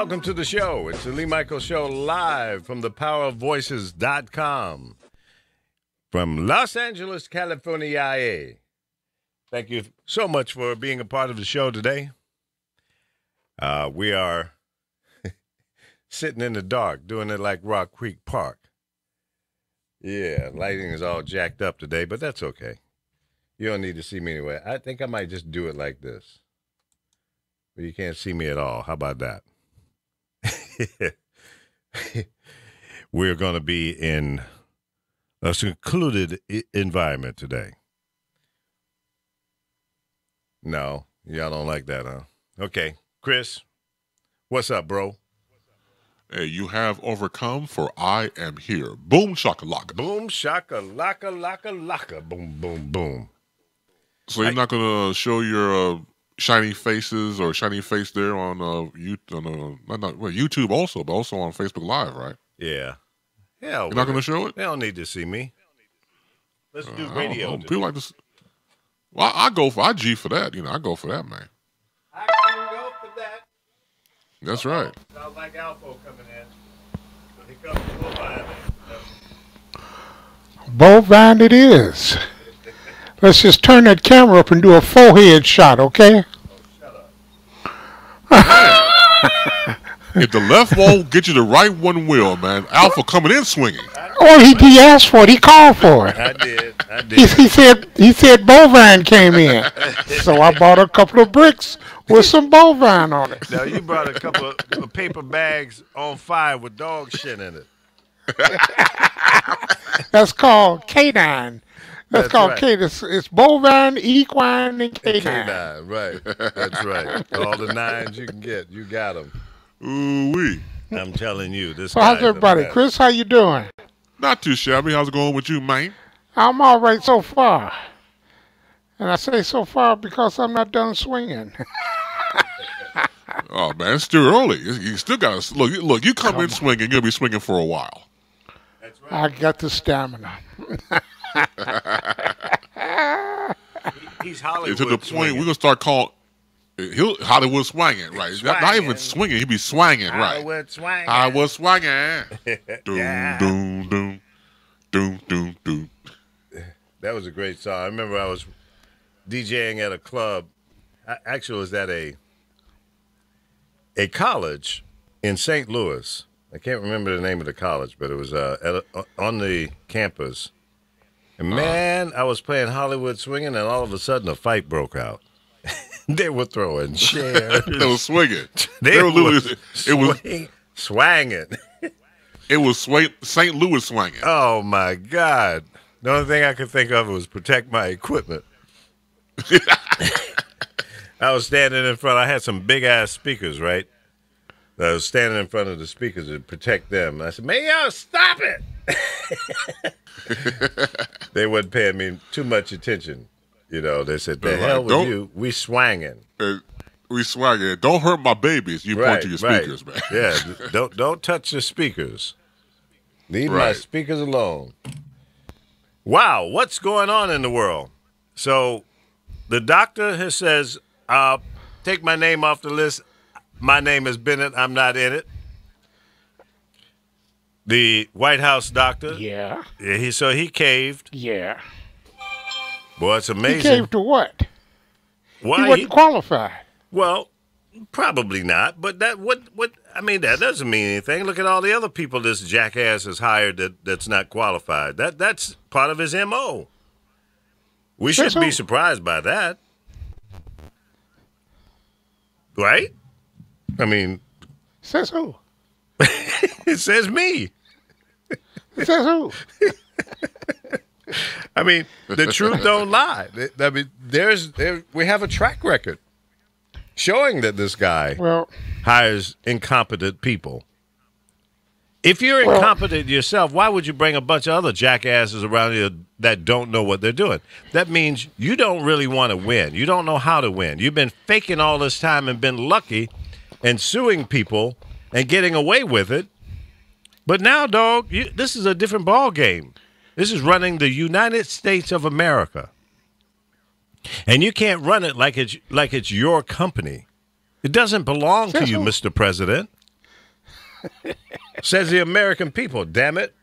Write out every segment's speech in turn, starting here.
Welcome to the show. It's the Lee Michaels Show live from thepowerofvoices.com from Los Angeles, California. Thank you so much for being a part of the show today. We are sitting in the dark, doing it like Rock Creek Park. Yeah, lighting is all jacked up today, but that's okay. You don't need to see me anyway. I think I might just do it like this. But you can't see me at all. How about that? We're going to be in a secluded environment today. No, y'all don't like that, huh? Okay, Chris, what's up, bro? Hey, you have overcome, for I am here. Boom shakalaka. Boom shakalaka laka laka. Boom boom boom. So you're not gonna show your shiny faces or shiny face there on YouTube also, but also on Facebook Live, right? Yeah. Hell, you're not gonna show it? They don't need to see me. Let's do radio. People like this. Well, I G for that. I go for that, man. I can go for that. That's right. Sounds like Alpha coming in. Here comes Bovine. Bovine it is. Let's just turn that camera up and do a forehead shot, okay? Oh, shut up. If the left won't get you the right one will, man. Alpha coming in swinging. Oh, he asked for it. He called for it. I did. He said Bovine came in. So I bought a couple of bricks with some Bovine on it. Now, you brought a couple of paper bags on fire with dog shit in it. That's called canine. That's called right. canine. It's bovine, equine, and canine. Canine, right. That's right. All the nines you can get, you got them. Ooh-wee. I'm telling you. This. So how's everybody? Chris, how you doing? Not too shabby. How's it going with you, man? I'm all right so far. And I say so far because I'm not done swinging. Oh, man, it's still early. You still got to look. You come in swinging, you'll be swinging for a while. That's right. I got the stamina. He's Hollywood. To the point we're gonna start calling Hollywood swinging, right? Not even swinging. He be swanging, right? Hollywood swinging. Hollywood swinging. Doom, doom, doom, doom, doom, doom. That was a great song. I remember I was DJing at a club. Actually, it was at a college in St. Louis. I can't remember the name of the college, but it was on the campus. And, man, I was playing Hollywood swinging, and all of a sudden a fight broke out. They were throwing chairs. They were swinging. They were literally, swanging. It was St. Louis swinging. Oh, my God. The only thing I could think of was protect my equipment. I was standing in front. I had some big-ass speakers, right? I was standing in front of the speakers to protect them. I said, man, y'all stop it. They wasn't paying me too much attention. They said, the hell with you. We swanging. We swanging. Don't hurt my babies. You point to your speakers, man. Yeah, don't touch the speakers. Leave my speakers alone. Wow, what's going on in the world? So the doctor says, take my name off the list. My name is Bennett. I'm not in it. The White House doctor. Yeah. So he caved. Yeah. Boy, it's amazing. He caved to what? Why? He wasn't qualified. Well, probably not. But that that doesn't mean anything. Look at all the other people this jackass has hired that's not qualified. That's part of his MO. We shouldn't be surprised by that. Right? I mean, says who? It says me. It says who? I mean, the truth don't lie. I mean, we have a track record showing that this guy hires incompetent people. If you're incompetent yourself, why would you bring a bunch of other jackasses around you that don't know what they're doing? That means you don't really want to win. You don't know how to win. You've been faking all this time and been lucky and suing people and getting away with it. But now, dog, this is a different ball game. This is running the United States of America. And you can't run it like it's your company. It doesn't belong to you, Mr. President. Says the American people, damn it.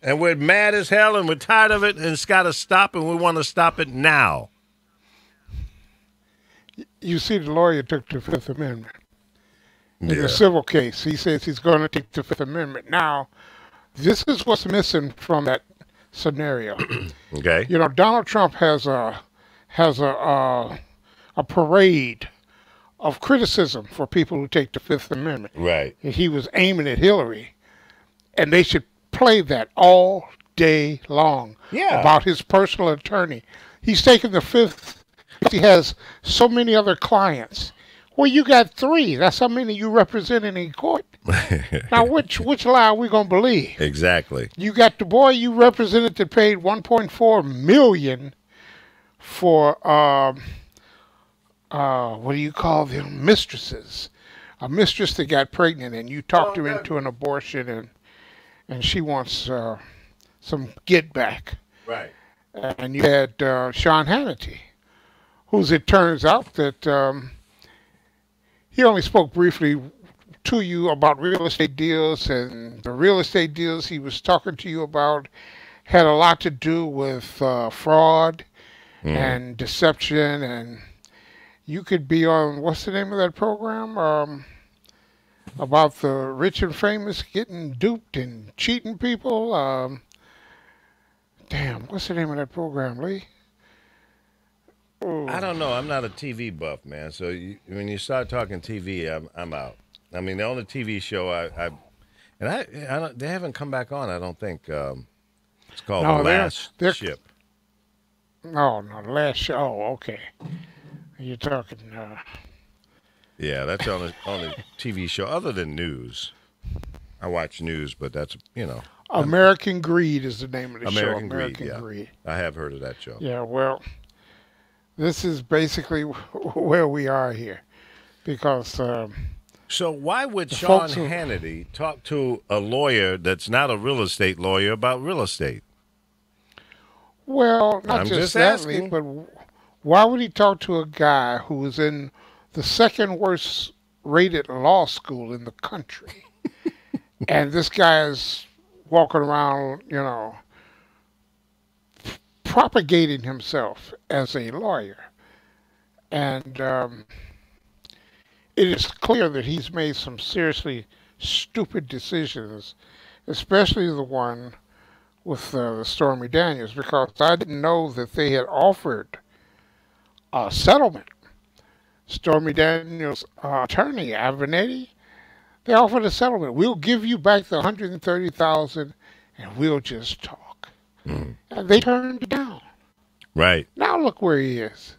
And we're mad as hell and we're tired of it and it's got to stop and we want to stop it now. You see, the lawyer took the Fifth Amendment. In the civil case, he says he's going to take the Fifth Amendment. Now, this is what's missing from that scenario. Okay. You know, Donald Trump has a parade of criticism for people who take the Fifth Amendment. Right. He was aiming at Hillary, and they should play that all day long about his personal attorney. He's taken the Fifth. He has so many other clients. Well, you got 3. That's how many you represented in court. Now, which lie are we going to believe? Exactly. You got the boy you represented that paid $1.4 million for, what do you call them, mistresses. A mistress that got pregnant and you talked her into an abortion and she wants some get back. Right. And you had Sean Hannity, who's it turns out that he only spoke briefly to you about real estate deals, and the real estate deals he was talking to you about had a lot to do with fraud and deception, and you could be on, what's the name of that program? About the rich and famous getting duped and cheating people. Damn, what's the name of that program, Lee? I don't know. I'm not a TV buff, man. So when you start talking TV, I'm out. I mean, the only TV show I don't, they haven't come back on. I don't think it's called The Last Ship. No, The Last Ship. Oh, okay. You're talking. Yeah, that's the only TV show other than news. I watch news, but that's American Greed is the name of the show. American Greed. I have heard of that show. Yeah, well. This is basically where we are here, because. So why would Sean Hannity talk to a lawyer that's not a real estate lawyer about real estate? Well, not just that, but why would he talk to a guy who was in the second worst rated law school in the country, and this guy is walking around, propagating himself as a lawyer, and it is clear that he's made some seriously stupid decisions, especially the one with Stormy Daniels, because I didn't know that they had offered a settlement. Stormy Daniels' attorney, Avenatti, they offered a settlement. We'll give you back the $130,000, and we'll just talk. And they turned it down. Right. Now look where he is.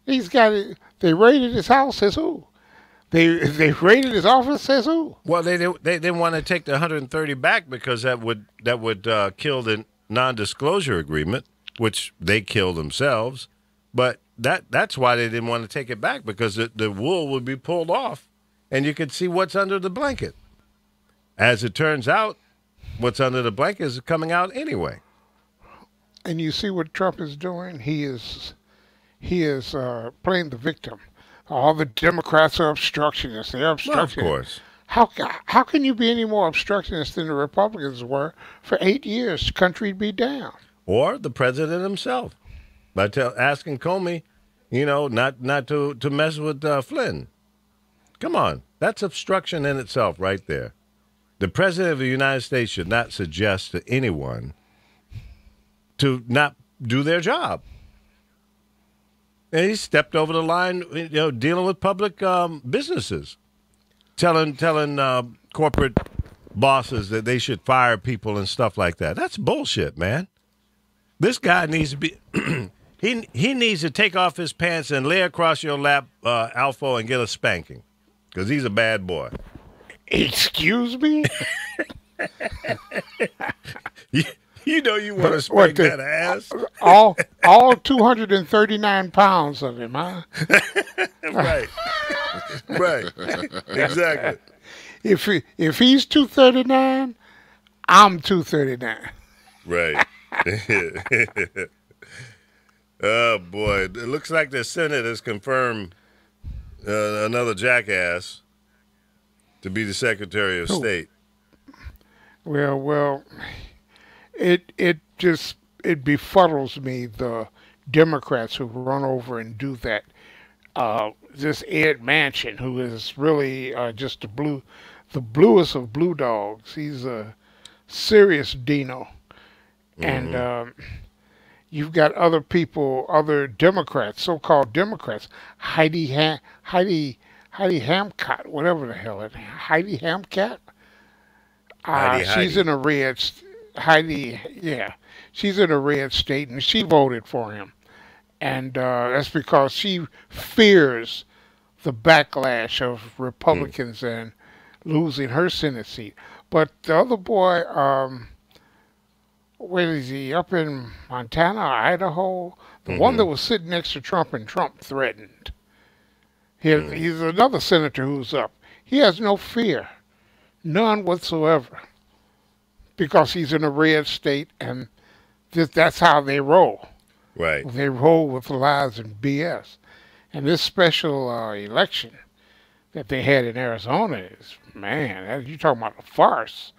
He's got it. They raided his house. Says who? They raided his office. Says who? Well, they didn't want to take the 130 back because that would kill the non-disclosure agreement, which they killed themselves. But that's why they didn't want to take it back, because the wool would be pulled off, and you could see what's under the blanket. As it turns out, what's under the blanket is coming out anyway. And you see what Trump is doing? He is playing the victim. All the Democrats are obstructionists. They're obstructionists. Well, of course. How can you be any more obstructionist than the Republicans were for 8 years? The country'd be down. Or the president himself, by asking Comey, not to mess with Flynn. Come on, that's obstruction in itself, right there. The president of the United States should not suggest to anyone to not do their job. And he stepped over the line, dealing with public businesses, telling corporate bosses that they should fire people and stuff like that. That's bullshit, man. This guy needs to be he needs to take off his pants and lay across your lap, Alfo, and get a spanking, because he's a bad boy. Excuse me? You want to spank that ass? All 239 pounds of him, huh? Right. Right. Exactly. If he's 239, I'm 239. Right. Oh, boy. It looks like the Senate has confirmed another jackass to be the Secretary of State. Well, it befuddles me, the Democrats who run over and do that. This Ed Manchin, who is really just the bluest of blue dogs. He's a serious Dino, and you've got other people, other Democrats, so-called Democrats, Heidi Hamcott, whatever the hell it, Heidi Hamcat. She's in a Heidi, yeah, she's in a red state, and she voted for him, and that's because she fears the backlash of Republicans and losing her Senate seat. But the other boy, where is he? Up in Montana, Idaho, the one that was sitting next to Trump and Trump threatened. He's another senator who's up. He has no fear, none whatsoever, because he's in a red state, and that's how they roll. Right. They roll with lies and BS. And this special election that they had in Arizona is, man, you're talking about a farce.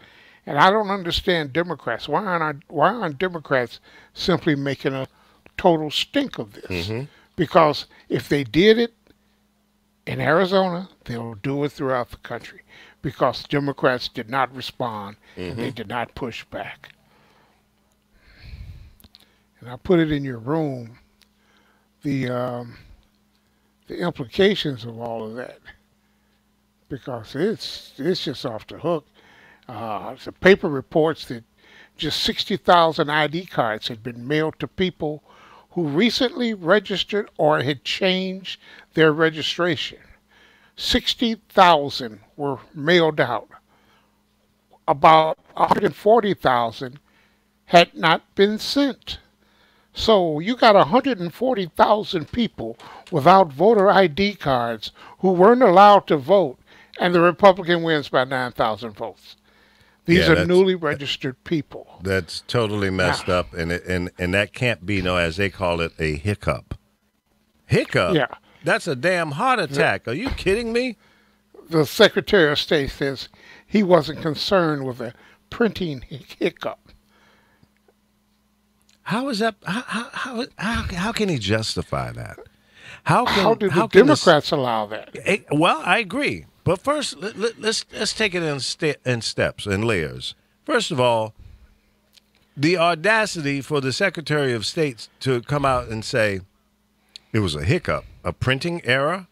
And I don't understand Democrats. Why aren't Democrats simply making a total stink of this? Because if they did it in Arizona, they'll do it throughout the country, because Democrats did not respond and they did not push back. And I put it in your room, the implications of all of that, because it's just off the hook. The paper reports that just 60,000 ID cards had been mailed to people who recently registered or had changed their registration. 60,000 were mailed out. About 140,000 had not been sent. So you got 140,000 people without voter ID cards who weren't allowed to vote, and the Republican wins by 9,000 votes. These are newly registered people. That's totally messed up, and that can't be, as they call it, a hiccup. Hiccup? Yeah. That's a damn heart attack. Are you kidding me? The Secretary of State says he wasn't concerned with a printing hiccup. How is that? How can he justify that? How did the Democrats allow that? Well, I agree. But first, let's take it in steps and layers. First of all, the audacity for the Secretary of State to come out and say it was a hiccup, a printing error.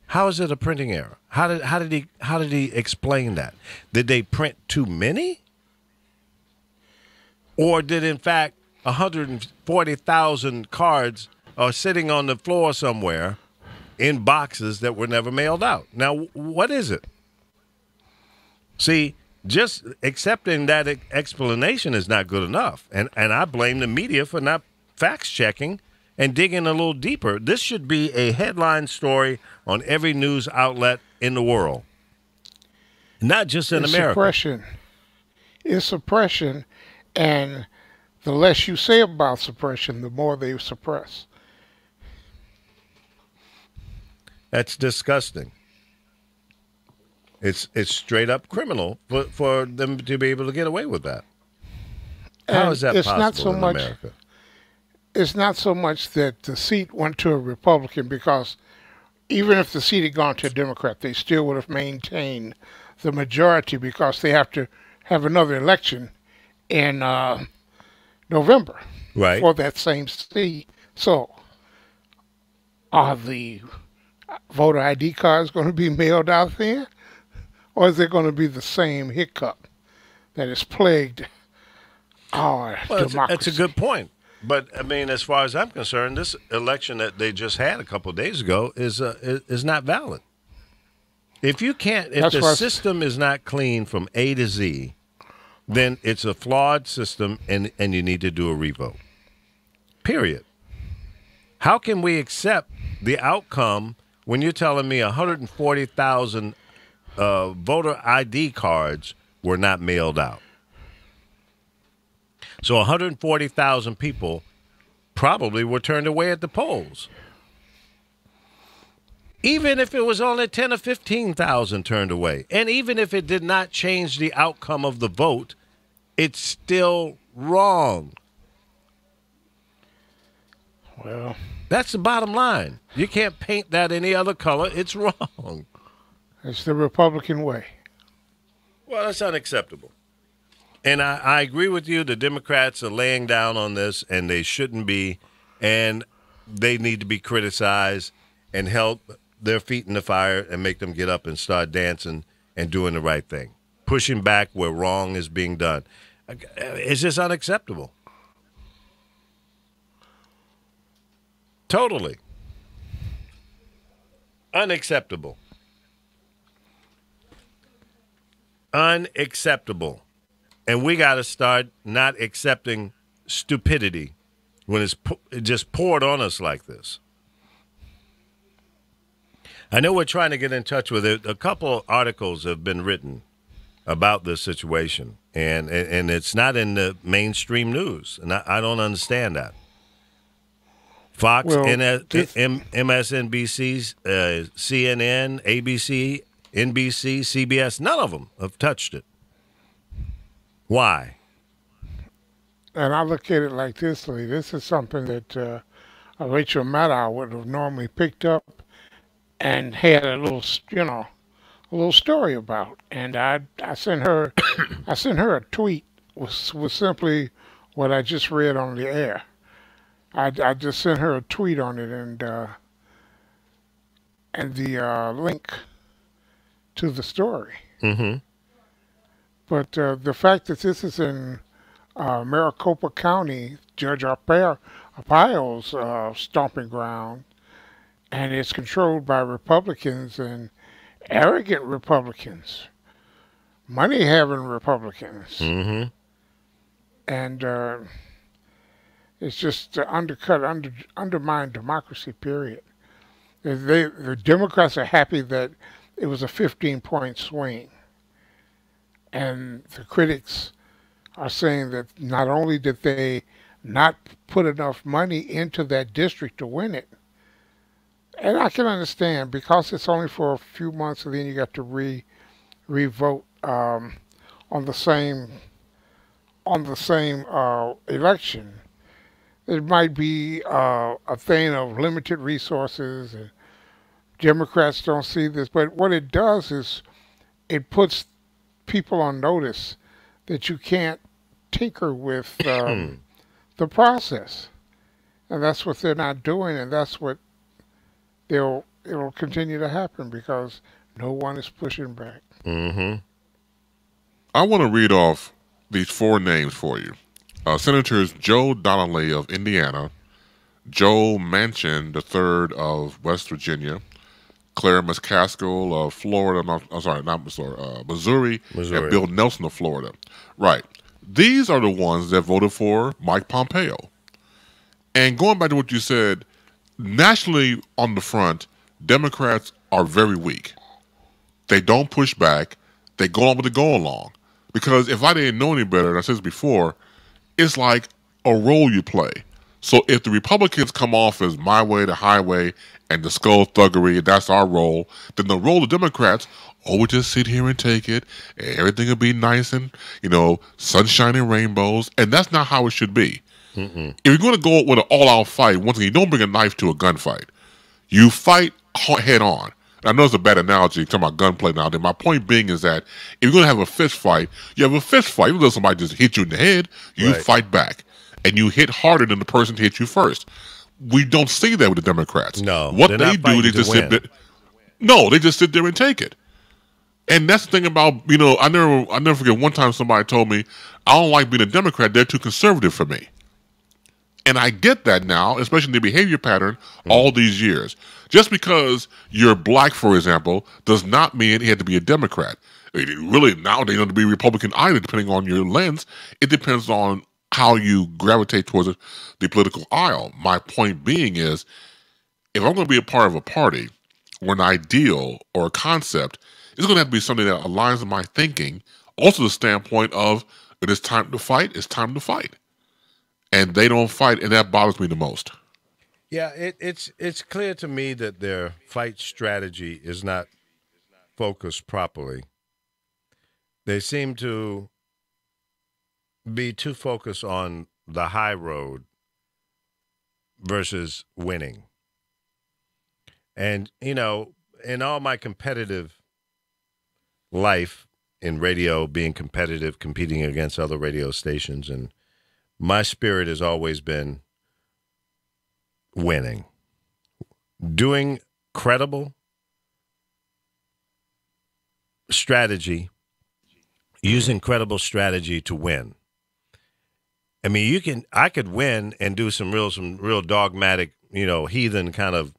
How is it a printing error? How did he explain that? Did they print too many, or did in fact 140,000 cards are sitting on the floor somewhere in boxes that were never mailed out? Now, what is it? See, just accepting that explanation is not good enough. And I blame the media for not fact checking and digging a little deeper. This should be a headline story on every news outlet in the world, not just in America. It's suppression, and the less you say about suppression, the more they suppress. That's disgusting. It's straight up criminal for them to be able to get away with that. How is that possible in America? It's not so much that the seat went to a Republican, because even if the seat had gone to a Democrat, they still would have maintained the majority, because they have to have another election in November for that same seat. So are the voter ID cards going to be mailed out there, or is it going to be the same hiccup that has plagued our democracy? That's a good point. But, I mean, as far as I'm concerned, this election that they just had a couple of days ago is not valid. If the system is not clean from A to Z, then it's a flawed system, and you need to do a revote. Period. How can we accept the outcome when you're telling me 140,000 voter ID cards were not mailed out? So 140,000 people probably were turned away at the polls. Even if it was only 10 or 15,000 turned away, and even if it did not change the outcome of the vote, it's still wrong. Well, that's the bottom line. You can't paint that any other color. It's wrong. It's the Republican way. Well, that's unacceptable. And I agree with you. The Democrats are laying down on this, and they shouldn't be, and they need to be criticized and held their feet in the fire and make them get up and start dancing and doing the right thing, pushing back where wrong is being done. It's just unacceptable. Totally. Unacceptable. Unacceptable. And we got to start not accepting stupidity when it's just poured on us like this. I know we're trying to get in touch with it. A couple articles have been written about this situation, and it's not in the mainstream news, and I don't understand that. Fox, MSNBC, CNN, ABC, NBC, CBS, none of them have touched it. Why? And I look at it like this, Lee. This is something that Rachel Maddow would have normally picked up and had a little, a little story about. And I sent her, a tweet with simply what I just read on the air. I just sent her a tweet on it and the link to the story. Mm-hmm. But the fact that this is in Maricopa County, Judge Arpaio's stomping ground, and it's controlled by Republicans and arrogant Republicans, money-having Republicans. Mm-hmm. And it's just undermine democracy, period. The Democrats are happy that it was a 15-point swing. And the critics are saying that not only did they not put enough money into that district to win it, and I can understand because it's only for a few months and then you got to re-vote on the same election. It might be a thing of limited resources and Democrats don't see this, but what it does is it puts people on notice that you can't tinker with the process, and that's what they're not doing, and that's what it'll continue to happen because no one is pushing back. Mm-hmm. I want to read off these four names for you. Senators Joe Donnelly of Indiana, Joe Manchin III of West Virginia, Claire McCaskill of Florida, Missouri, and Bill Nelson of Florida. Right. These are the ones that voted for Mike Pompeo. And going back to what you said, nationally on the front, Democrats are very weak. They don't push back. They go on with the go along. Because if I didn't know any better, and I said this before, it's like a role you play. So if the Republicans come off as my way, the highway, and the skullthuggery, that's our role, then the role of Democrats, we just sit here and take it, and everything will be nice and, sunshine and rainbows, and that's not how it should be. Mm-mm. If you're going to go with an all-out fight, once again, you don't bring a knife to a gunfight. You fight head on. I know it's a bad analogy talking about gunplay now. My point being is that if you're going to have a fist fight, you have a fist fight. You don't let somebody just hit you in the head. You fight back. And you hit harder than the person to hit you first. We don't see that with the Democrats. No. What they do, they just sit there. No, they just sit there and take it. And that's the thing about, I never forget one time somebody told me, I don't like being a Democrat. They're too conservative for me. And I get that now, especially in the behavior pattern all these years. Just because you're black, for example, does not mean you have to be a Democrat. Really, now they don't have to be Republican either, depending on your lens. It depends on how you gravitate towards the political aisle. My point being is, if I'm going to be a part of a party or an ideal or a concept, it's going to have to be something that aligns with my thinking. Also the standpoint of, it is time to fight, it's time to fight. And they don't fight, and that bothers me the most. Yeah, it's clear to me that their fight strategy is not focused properly. They seem to be too focused on the high road versus winning. And, you know, in all my competitive life in radio, being competitive, competing against other radio stations, and my spirit has always been winning. Doing credible strategy, using credible strategy to win. I mean, I could win and do some real dogmatic, you know, heathen kind of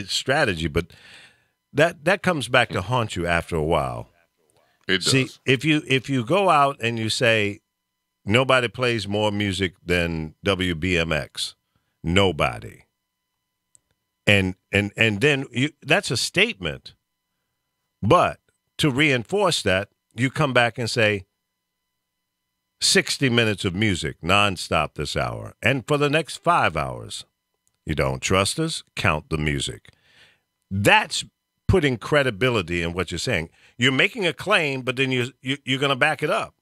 strategy, but that comes back to haunt you after a while. It does. See, if you go out and you say nobody plays more music than WBMX, nobody, and then that's a statement, but to reinforce that, you come back and say 60 minutes of music nonstop this hour, and for the next 5 hours. You don't trust us? Count the music. That's putting credibility in what you're saying. You're making a claim, but then you're going to back it up.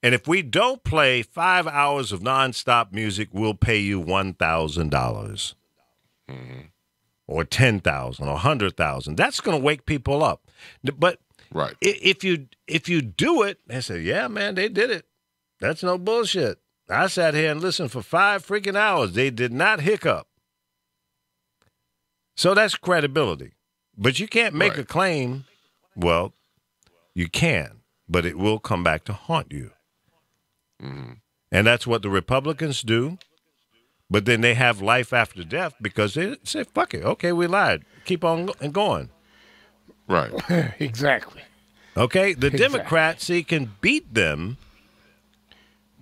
And if we don't play 5 hours of nonstop music, we'll pay you $1,000 or $10,000 or $100,000. That's going to wake people up. But right. if you do it, they say, yeah, man, they did it. That's no bullshit. I sat here and listened for 5 freaking hours. They did not hiccup. So that's credibility. But you can't make a claim. Well, you can, but it will come back to haunt you. Mm-hmm. And that's what the Republicans do. But then they have life after death because they say, fuck it. Okay, we lied. Keep on going. Right. Exactly. Okay, the Democrats, see, can beat them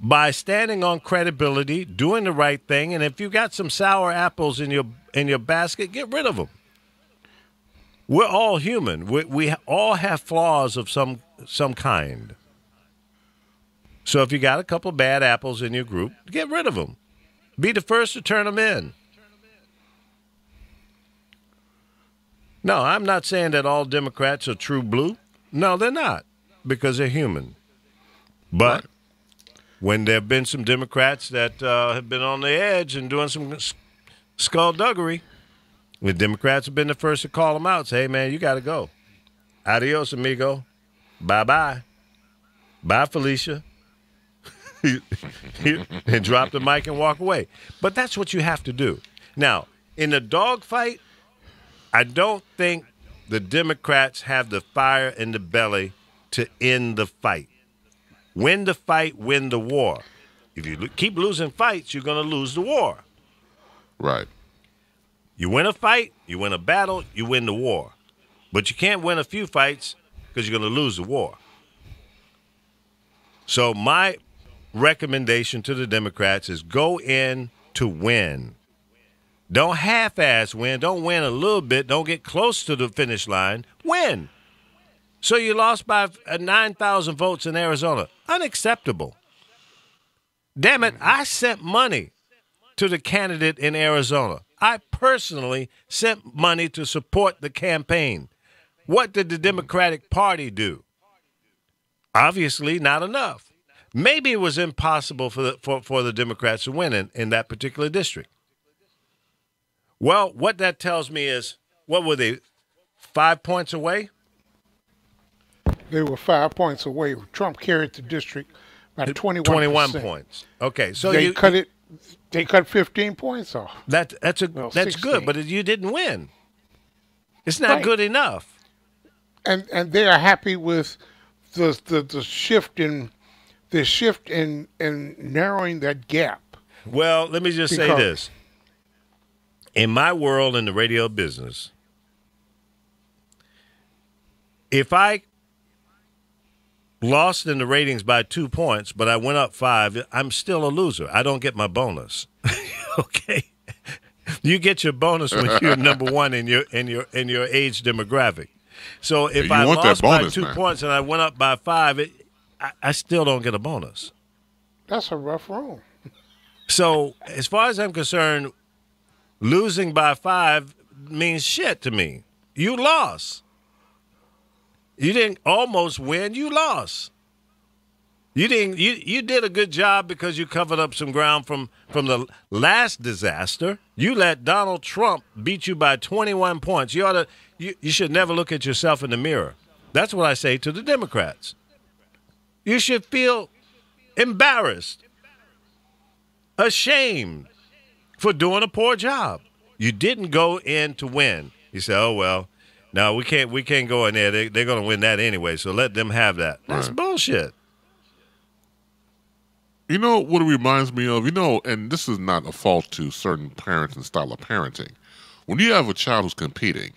by standing on credibility, doing the right thing, and if you got some sour apples in your basket, get rid of them. We're all human. We all have flaws of some kind. So if you got a couple bad apples in your group, get rid of them. Be the first to turn them in. No, I'm not saying that all Democrats are true blue. No, they're not, because they're human. But when there have been some Democrats that have been on the edge and doing some skullduggery, the Democrats have been the first to call them out. Say, hey, man, you got to go. Adios, amigo. Bye-bye. Bye, Felicia. And drop the mic and walk away. But that's what you have to do. Now, in a dogfight, I don't think the Democrats have the fire in the belly to end the fight. Win the fight, win the war. If you keep losing fights, you're going to lose the war. Right. You win a fight, you win a battle, you win the war. But you can't win a few fights because you're going to lose the war. So my recommendation to the Democrats is go in to win. Don't half-ass win. Don't win a little bit. Don't get close to the finish line. Win. So you lost by 9,000 votes in Arizona. Unacceptable. Damn it, I sent money to the candidate in Arizona. I personally sent money to support the campaign. What did the Democratic Party do? Obviously not enough. Maybe it was impossible for the Democrats to win in that particular district. Well, what that tells me is, what were they, 5 points away? They were 5 points away. Trump carried the district by 21%. 21 points. Okay, so they cut it. They cut 15 points off. That's 16. Good, but you didn't win. It's not good enough. And they are happy with the shift in narrowing that gap. Well, let me just say this. In my world in the radio business, if I lost in the ratings by 2 points, but I went up 5, I'm still a loser. I don't get my bonus. Okay? You get your bonus when you're number one in your age demographic. So if I lost by 2 points and I went up by 5, I still don't get a bonus. That's a rough room. So as far as I'm concerned, losing by 5 means shit to me. You lost. You didn't almost win. You lost. You didn't. You did a good job because you covered up some ground from the last disaster. You let Donald Trump beat you by 21 points. You should never look at yourself in the mirror. That's what I say to the Democrats. You should feel embarrassed, ashamed for doing a poor job. You didn't go in to win. You say, "Oh well, no, we can't go in there. They're going to win that anyway. So let them have that." That's bullshit. You know what it reminds me of? And this is not a fault to certain parents and style of parenting. When you have a child who's competing,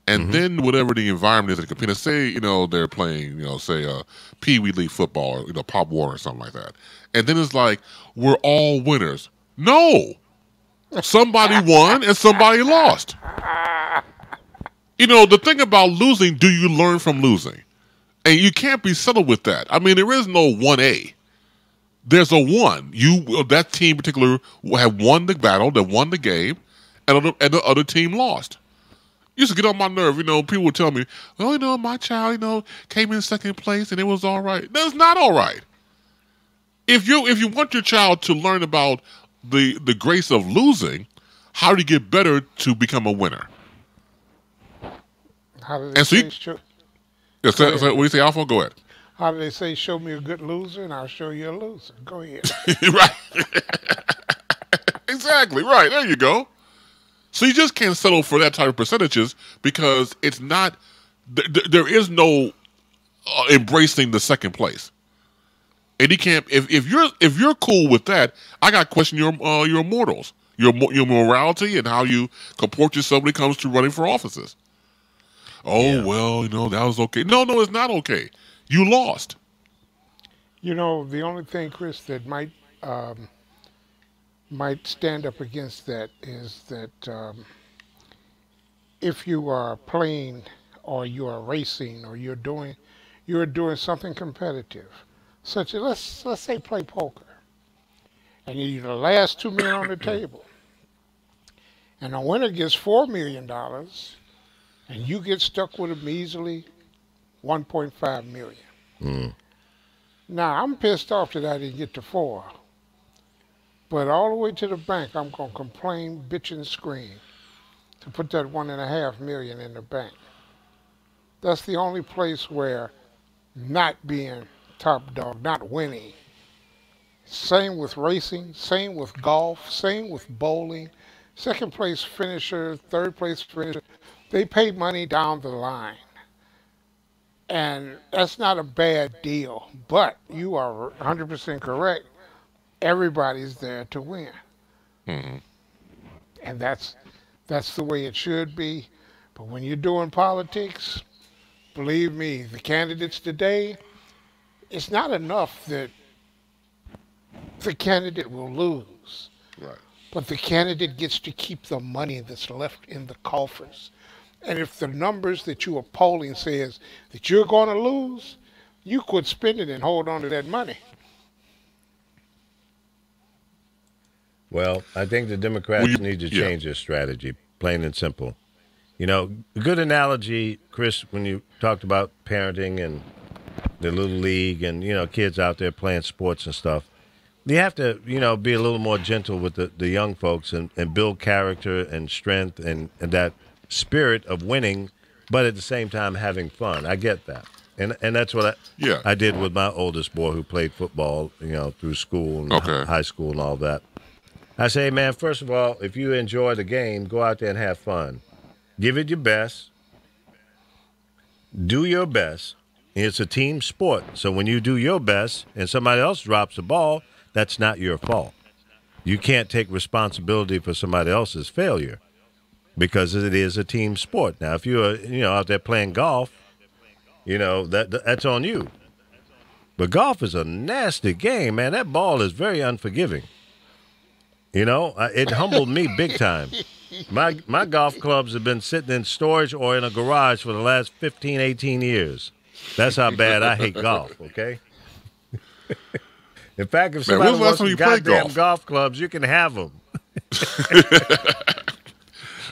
and then whatever the environment is they're competing, say, they're playing, say, Pee Wee League football or, Pop Warner or something like that. And then it's like, we're all winners. No! Somebody won and somebody lost. The thing about losing, do you learn from losing? And you can't be settled with that. I mean, there is no 1A. There's a 1. That team in particular have won the battle, they won the game, and the other team lost. Used to get on my nerve. People would tell me, "Oh, my child, came in second place and it was all right." That's not all right. If you want your child to learn about the grace of losing, how do you get better to become a winner? How do they say? What do you say, Alpha? Go ahead. How do they say? Show me a good loser, and I'll show you a loser. Go ahead. Right. Exactly. Right. There you go. So you just can't settle for that type of percentages because it's not. There is no embracing the second place, and you can't. If you're cool with that, I got to question your morals, your morality, and how you comport yourself when it comes to running for offices. Well, that was okay. No, it's not okay. You lost. The only thing, Chris, that might stand up against that is that if you are playing or you are racing or you're doing something competitive, such as let's say play poker, and you're the last 2 men on the table, and the winner gets $4 million, and you get stuck with a measly $1.5 million. Now, I'm pissed off that I didn't get to 4. But all the way to the bank, I'm going to complain, bitch, and scream to put that $1.5 million in the bank. That's the only place where not being top dog, not winning. Same with racing, same with golf, same with bowling. Second place finisher, third place finisher, they pay money down the line. And that's not a bad deal, but you are 100% correct. Everybody's there to win. And that's the way it should be. But when you're doing politics, believe me, the candidates today, it's not enough that the candidate will lose. Right. But the candidate gets to keep the money that's left in the coffers. And if the numbers that you are polling says that you're going to lose, you quit spending and hold on to that money. Well, I think the Democrats need to change their strategy, plain and simple. A good analogy, Chris, when you talked about parenting and the little league and, kids out there playing sports and stuff. You have to, be a little more gentle with the young folks and build character and strength and that spirit of winning, but at the same time having fun. I get that. And that's what I did with my oldest boy who played football, through school and high school and all that. I say, man, first of all, if you enjoy the game, go out there and have fun. Give it your best. Do your best. It's a team sport. So when you do your best and somebody else drops the ball, that's not your fault. You can't take responsibility for somebody else's failure because it is a team sport. Now, if you're, out there playing golf, that's on you. But golf is a nasty game, man. That ball is very unforgiving. It humbled me big time. My golf clubs have been sitting in storage or in a garage for the last 15, 18 years. That's how bad I hate golf, okay? In fact, if somebody wants some goddamn golf clubs, you can have them.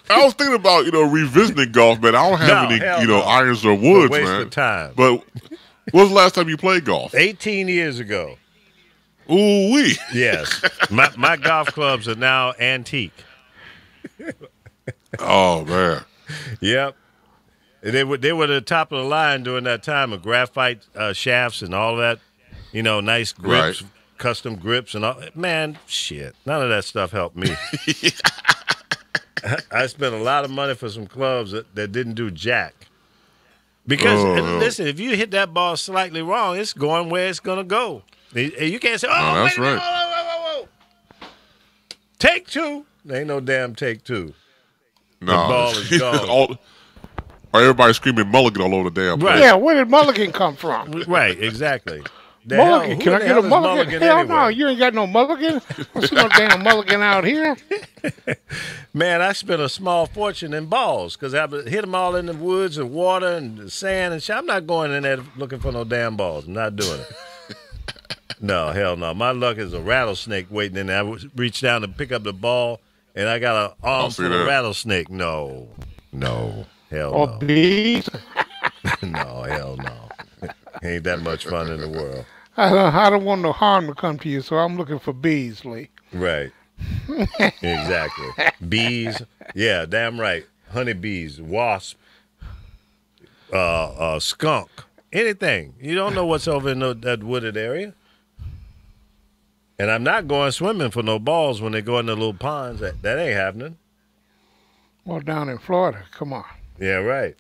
I was thinking about, revisiting golf, man. I don't have any, irons or woods, waste man. Of time. But When was the last time you played golf? 18 years ago. Ooh wee. Yes. My golf clubs are now antique. Oh man. Yep. They were the top of the line during that time of graphite shafts and all that. You know, nice grips, Right. custom grips and all. Man, shit. None of that stuff helped me. I spent a lot of money for some clubs that didn't do jack. Because, listen, if you hit that ball slightly wrong, it's going where it's going to go. You can't say, oh, that's wait a minute, whoa. Take two. There ain't no damn take two. No. The ball is gone. Everybody screaming mulligan all over the damn place. Right. Yeah, where did mulligan come from? Right, exactly. Mulligan, can I get a mulligan? Hell anyway? no, you ain't got no mulligan. Don't see no damn mulligan out here. Man, I spent a small fortune in balls because I hit them all in the woods and water and the sand and shit. I'm not going in there looking for no damn balls. I'm not doing it. No, hell no. My luck is a rattlesnake waiting in there. I reached down to pick up the ball, and I got an arm full of rattlesnake. No, hell Or no. bees. No, hell no. Ain't that much fun in the world. I don't want no harm to come to you, so I'm looking for bees, Lee. Right. Exactly. Bees. Yeah, damn right. Honeybees, wasp, skunk, anything. You don't know what's over in that wooded area. And I'm not going swimming for no balls when they go in the little ponds. That ain't happening. Well, down in Florida, come on. Yeah, right.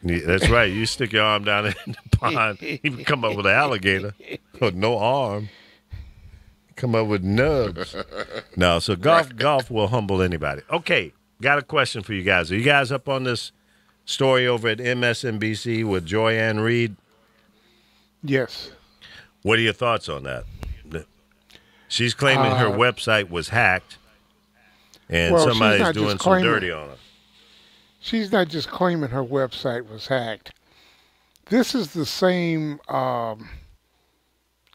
Yeah, that's right. You stick your arm down in the pond, you can come up with an alligator with no arm. Come up with nubs. No, so golf will humble anybody. Okay, got a question for you guys. Are you guys up on this story over at MSNBC with Joy-Ann Reid? Yes. What are your thoughts on that? She's claiming her website was hacked, and somebody's doing some dirty on her. She's not just claiming her website was hacked. This is the same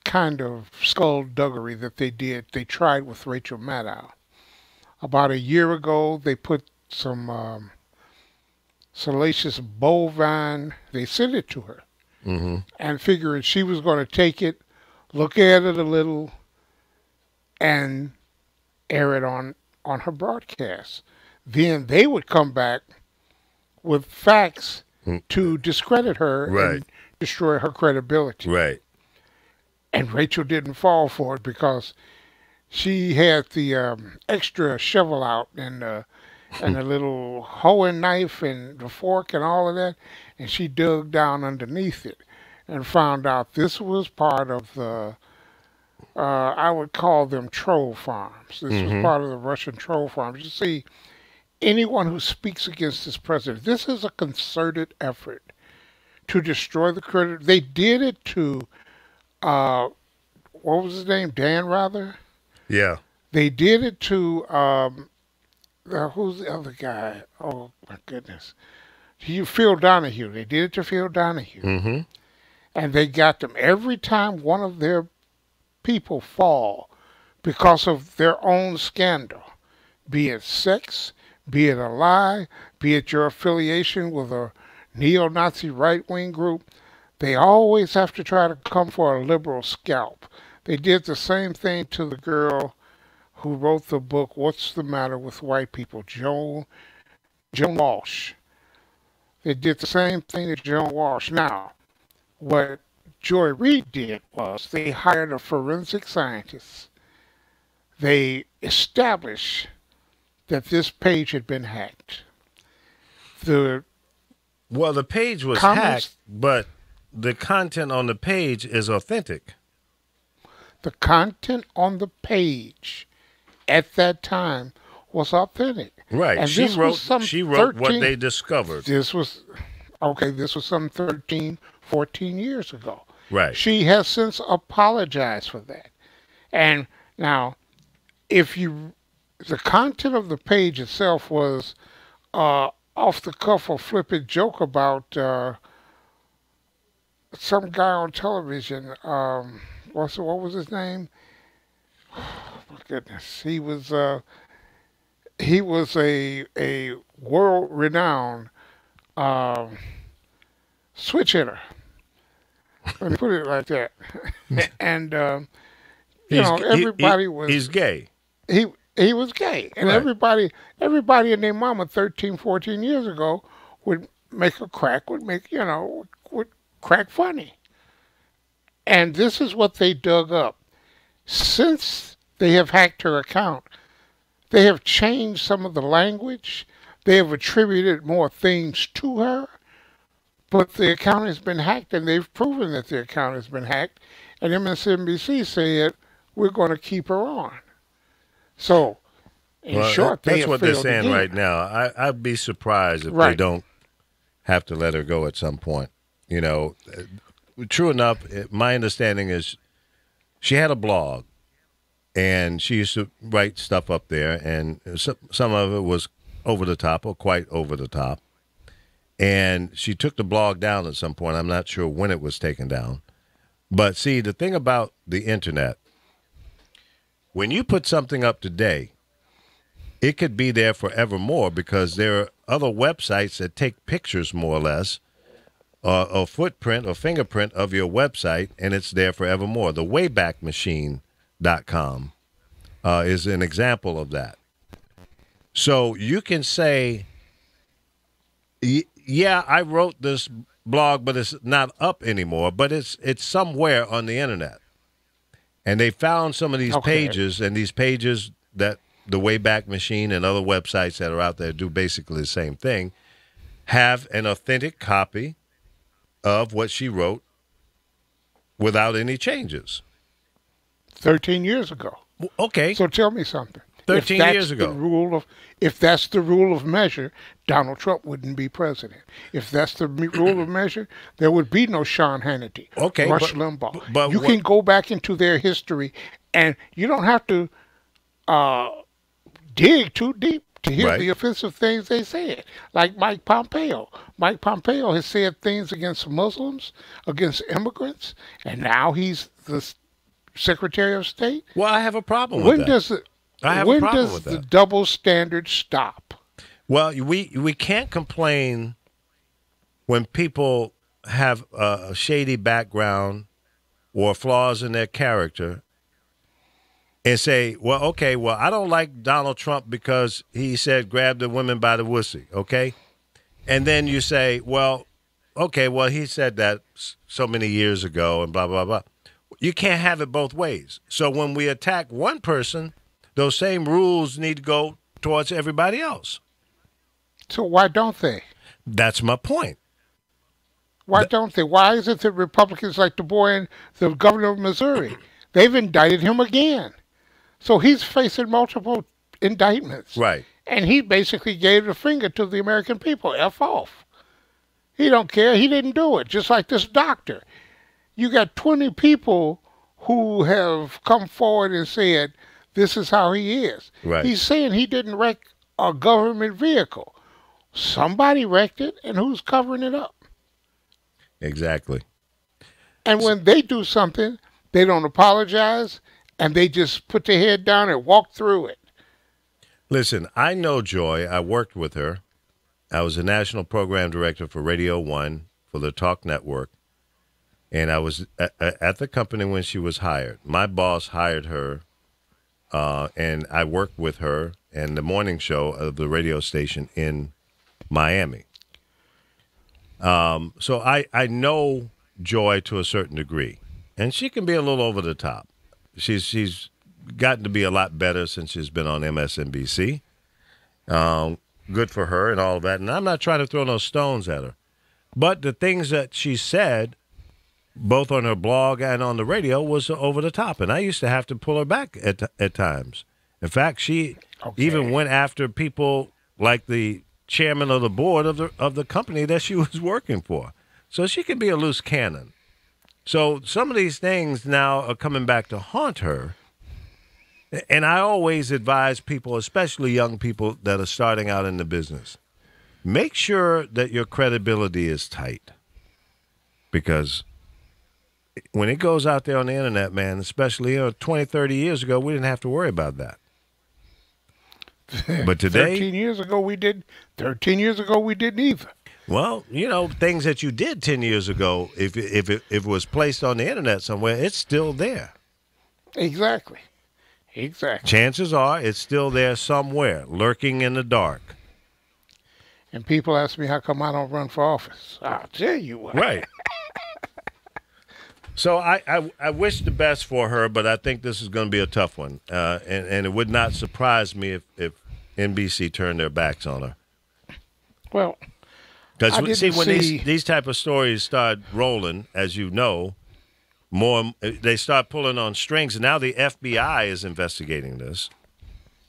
kind of skullduggery that they tried with Rachel Maddow. About a year ago, they put some salacious bovine, they sent it to her, and figuring she was going to take it, look at it a little, and air it on her broadcast. Then they would come back with facts to discredit her and destroy her credibility. Right. And Rachel didn't fall for it because she had the extra shovel out and the little hoeing knife and the fork and all of that, and she dug down underneath it and found out this was part of the I would call them troll farms. This was part of the Russian troll farms. You see, anyone who speaks against this president, this is a concerted effort to destroy the credit. They did it to, what was his name? Dan Rather? Yeah. They did it to, who's the other guy? Oh, my goodness. Phil Donahue. They did it to Phil Donahue. And they got them every time one of their people fall because of their own scandal, be it sex, be it a lie, be it your affiliation with a neo-Nazi right-wing group. They always have to try to come for a liberal scalp. They did the same thing to the girl who wrote the book, What's the Matter with White People, Joan Walsh. They did the same thing to Joan Walsh. Now, what Joy Reid did was they hired a forensic scientist. They established that this page had been hacked. The page was hacked, but the content on the page is authentic. The content on the page at that time was authentic. Right. And She wrote what they discovered. This was some 13, 14 years ago. Right. She has since apologized for that. And now, the content of the page itself was off the cuff or flippant joke about some guy on television. What was his name? Oh, my goodness, he was a world renowned switch hitter. Let me put it like that. And everybody was. He's gay. He was gay, and Right. everybody and their mama 13, 14 years ago would make a crack, would crack funny. And this is what they dug up. Since they have hacked her account, they have changed some of the language. They have attributed more things to her, but the account has been hacked, and they've proven that the account has been hacked. And MSNBC said, we're going to keep her on. So, in short, that's what they're saying again. right now. I'd be surprised if they don't have to let her go at some point. True enough, my understanding is she had a blog, and she used to write stuff up there, and some of it was over the top or quite over the top. And she took the blog down at some point. I'm not sure when it was taken down. But see, the thing about the internet, when you put something up today, it could be there forevermore because there are other websites that take pictures more or less, a footprint or fingerprint of your website, and it's there forevermore. The WaybackMachine.com is an example of that. So you can say, yeah, I wrote this blog, but it's not up anymore, but it's somewhere on the internet. And they found some of these pages, and these pages that the Wayback Machine and other websites that are out there do basically the same thing, have an authentic copy of what she wrote without any changes. 13 years ago. Okay. So tell me something. 13 years ago. If that's the rule of measure, Donald Trump wouldn't be president. If that's the rule of measure, there would be no Sean Hannity, Rush Limbaugh. But you can go back into their history, and you don't have to dig too deep to hear the offensive things they said. Like Mike Pompeo. Mike Pompeo has said things against Muslims, against immigrants, and now he's the Secretary of State. Well, I have a problem with that. When does the double standard stop? Well, we can't complain when people have a shady background or flaws in their character and say, well, I don't like Donald Trump because he said grab the women by the wussy, okay? And then you say, he said that so many years ago and blah, blah, blah. You can't have it both ways. So when we attack one person, those same rules need to go towards everybody else. So why don't they? That's my point. Why don't they? Why is it that Republicans like the boy in the governor of Missouri, they've indicted him again. So he's facing multiple indictments. Right. And he basically gave the finger to the American people. F off. He don't care. He didn't do it. Just like this doctor. You got 20 people who have come forward and said, this is how he is. Right. He's saying he didn't wreck a government vehicle. Somebody wrecked it, and who's covering it up? Exactly. And when they do something, they don't apologize, and they just put their head down and walk through it. Listen, I know Joy. I worked with her. I was a national program director for Radio 1 for the Talk Network, and I was at the company when she was hired. My boss hired her. And I worked with her and the morning show of the radio station in Miami. So I know Joy to a certain degree, and she can be a little over the top. She's gotten to be a lot better since she's been on MSNBC. Good for her and all of that. And I'm not trying to throw no stones at her. But the things that she said, both on her blog and on the radio, was over the top. And I used to have to pull her back at times. In fact, she even went after people like the chairman of the board of the company that she was working for. So she can be a loose cannon. So some of these things now are coming back to haunt her. And I always advise people, especially young people that are starting out in the business, make sure that your credibility is tight. Because when it goes out there on the internet, man, especially 20, 30 years ago, we didn't have to worry about that. But today, 13 years ago we didn't either. Well, you know, things that you did 10 years ago, if it was placed on the internet somewhere, it's still there. Exactly. Exactly. Chances are it's still there somewhere, lurking in the dark. And people ask me how come I don't run for office. I'll tell you what. Right. So I wish the best for her, but I think this is going to be a tough one. And it would not surprise me if NBC turned their backs on her. Well, because see, when these type of stories start rolling, as you know, they start pulling on strings. And now the FBI is investigating this.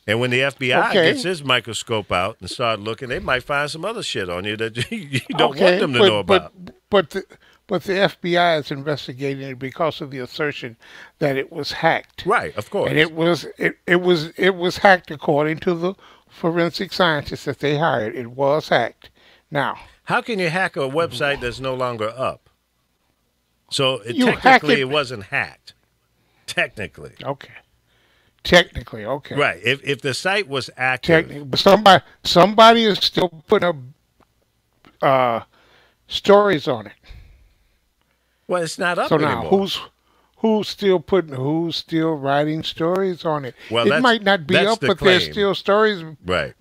And when the FBI gets his microscope out and start looking, they might find some other shit on you that you don't want them to know about. But the FBI is investigating it because of the assertion that it was hacked. Right, of course. And it was hacked according to the forensic scientists that they hired. It was hacked. Now, how can you hack a website that's no longer up? So technically, it wasn't hacked. Technically. Okay. Technically, okay. Right. If the site was active, but somebody is still putting up stories on it. Well, it's not up anymore. So now, who's still writing stories on it? Well, it might not be up, but there's still stories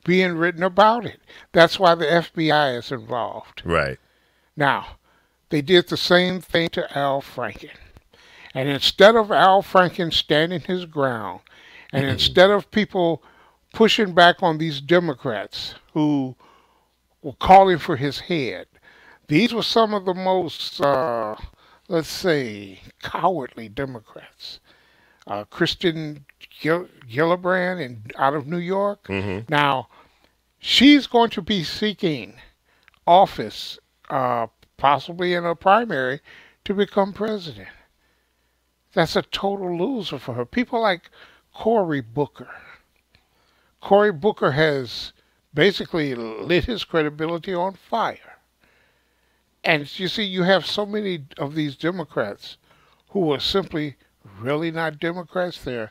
being written about it. That's why the FBI is involved. Right. Now, they did the same thing to Al Franken. And instead of Al Franken standing his ground, and instead of people pushing back on these Democrats who were calling for his head, these were some of the most, let's say, cowardly Democrats. Kristen Gillibrand out of New York. Mm-hmm. Now, she's going to be seeking office, possibly in a primary, to become president. That's a total loser for her. People like Cory Booker. Cory Booker has basically lit his credibility on fire. And you see, you have so many of these Democrats who are simply really not Democrats. They're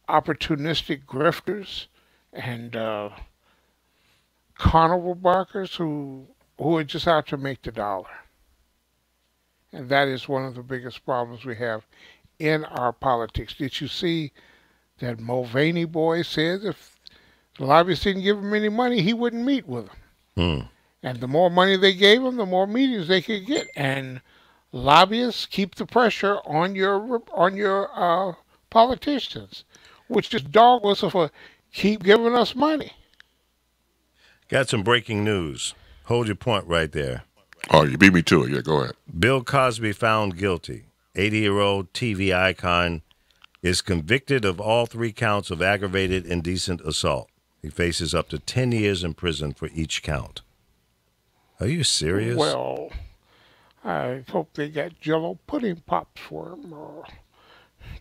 opportunistic grifters and carnival barkers who are just out to make the dollar. And that is one of the biggest problems we have in our politics. Did you see that Mulvaney boy says if the lobbyists didn't give him any money, he wouldn't meet with them? And the more money they gave him, the more meetings they could get. And lobbyists keep the pressure on your politicians, which is dog whistle for keep giving us money. Got some breaking news. Hold your point right there. Oh, you beat me to it. Yeah, go ahead. Bill Cosby found guilty. 80-year-old TV icon is convicted of all 3 counts of aggravated indecent assault. He faces up to 10 years in prison for each count. Are you serious? Well, I hope they got Jell-O pudding pops for him.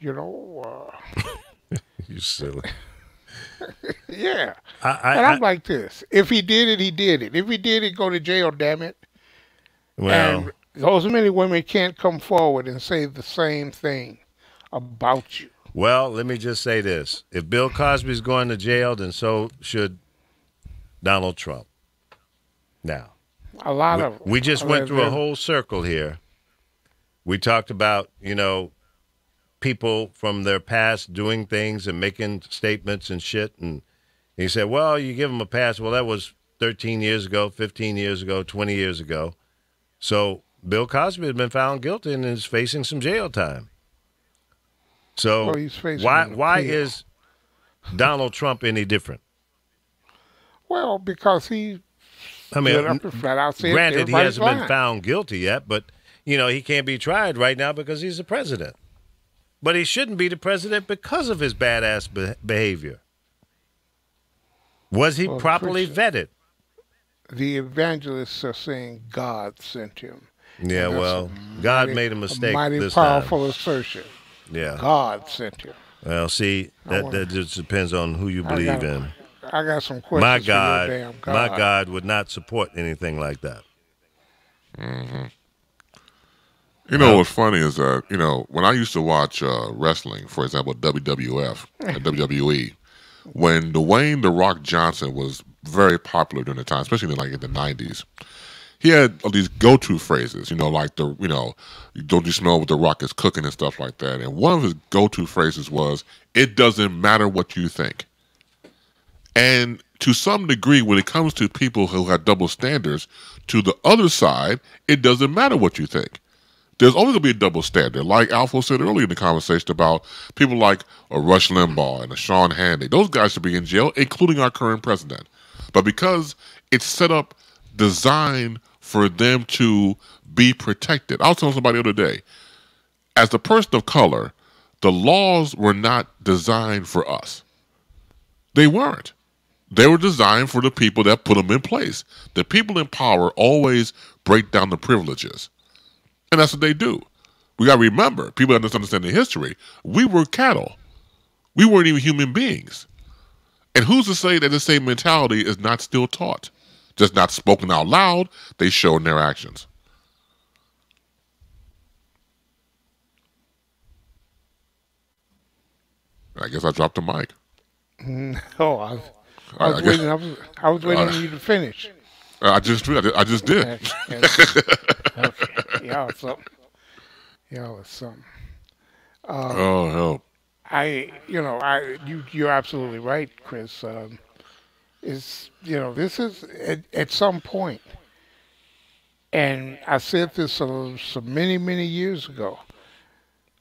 You silly. Yeah. I'm like this. If he did it, he did it. If he did it, go to jail, damn it. Well, and those many women can't come forward and say the same thing about you. Well, let me just say this. If Bill Cosby's going to jail, then so should Donald Trump. Now, we just went through a whole circle here. We talked about, people from their past doing things and making statements and shit. And he said, well, you give them a pass. Well, that was 13 years ago, 15 years ago, 20 years ago. So Bill Cosby has been found guilty and is facing some jail time. So why is Donald Trump any different? Well, because he flat out said granted, he hasn't been found guilty yet, but, he can't be tried right now because he's the president. But he shouldn't be the president because of his badass behavior. Was he properly vetted? The evangelists are saying God sent him. Yeah, well, God made a mistake this time. Mighty powerful assertion. Yeah. God sent him. Well, see, that just depends on who you believe in. I got some questions for your damn God. My God would not support anything like that. Mm-hmm. What's funny is that, when I used to watch wrestling, for example, WWF and WWE, when Dwayne "The Rock" Johnson was very popular during the time, especially in the 90s, he had all these go-to phrases, like don't you smell what the Rock is cooking and stuff like that. And one of his go-to phrases was, "It doesn't matter what you think." And to some degree, when it comes to people who have double standards, to the other side, it doesn't matter what you think. There's always going to be a double standard. Like Alpha said earlier in the conversation about people like a Rush Limbaugh and a Sean Hannity. Those guys should be in jail, including our current president. But because it's set up, designed for them to be protected. I was telling somebody the other day, as a person of color, the laws were not designed for us. They weren't. They were designed for the people that put them in place. The people in power always break down the privileges. And that's what they do. We got to remember, people that understand the history, we were cattle. We weren't even human beings. And who's to say that the same mentality is not still taught? Just not spoken out loud, they show in their actions. I guess I dropped the mic. Oh, I was waiting. I was waiting for you to finish. I just did. Okay. Y'all was something. Y'all was something. Oh hell! You're absolutely right, Chris. This is at some point, and I said this so many years ago.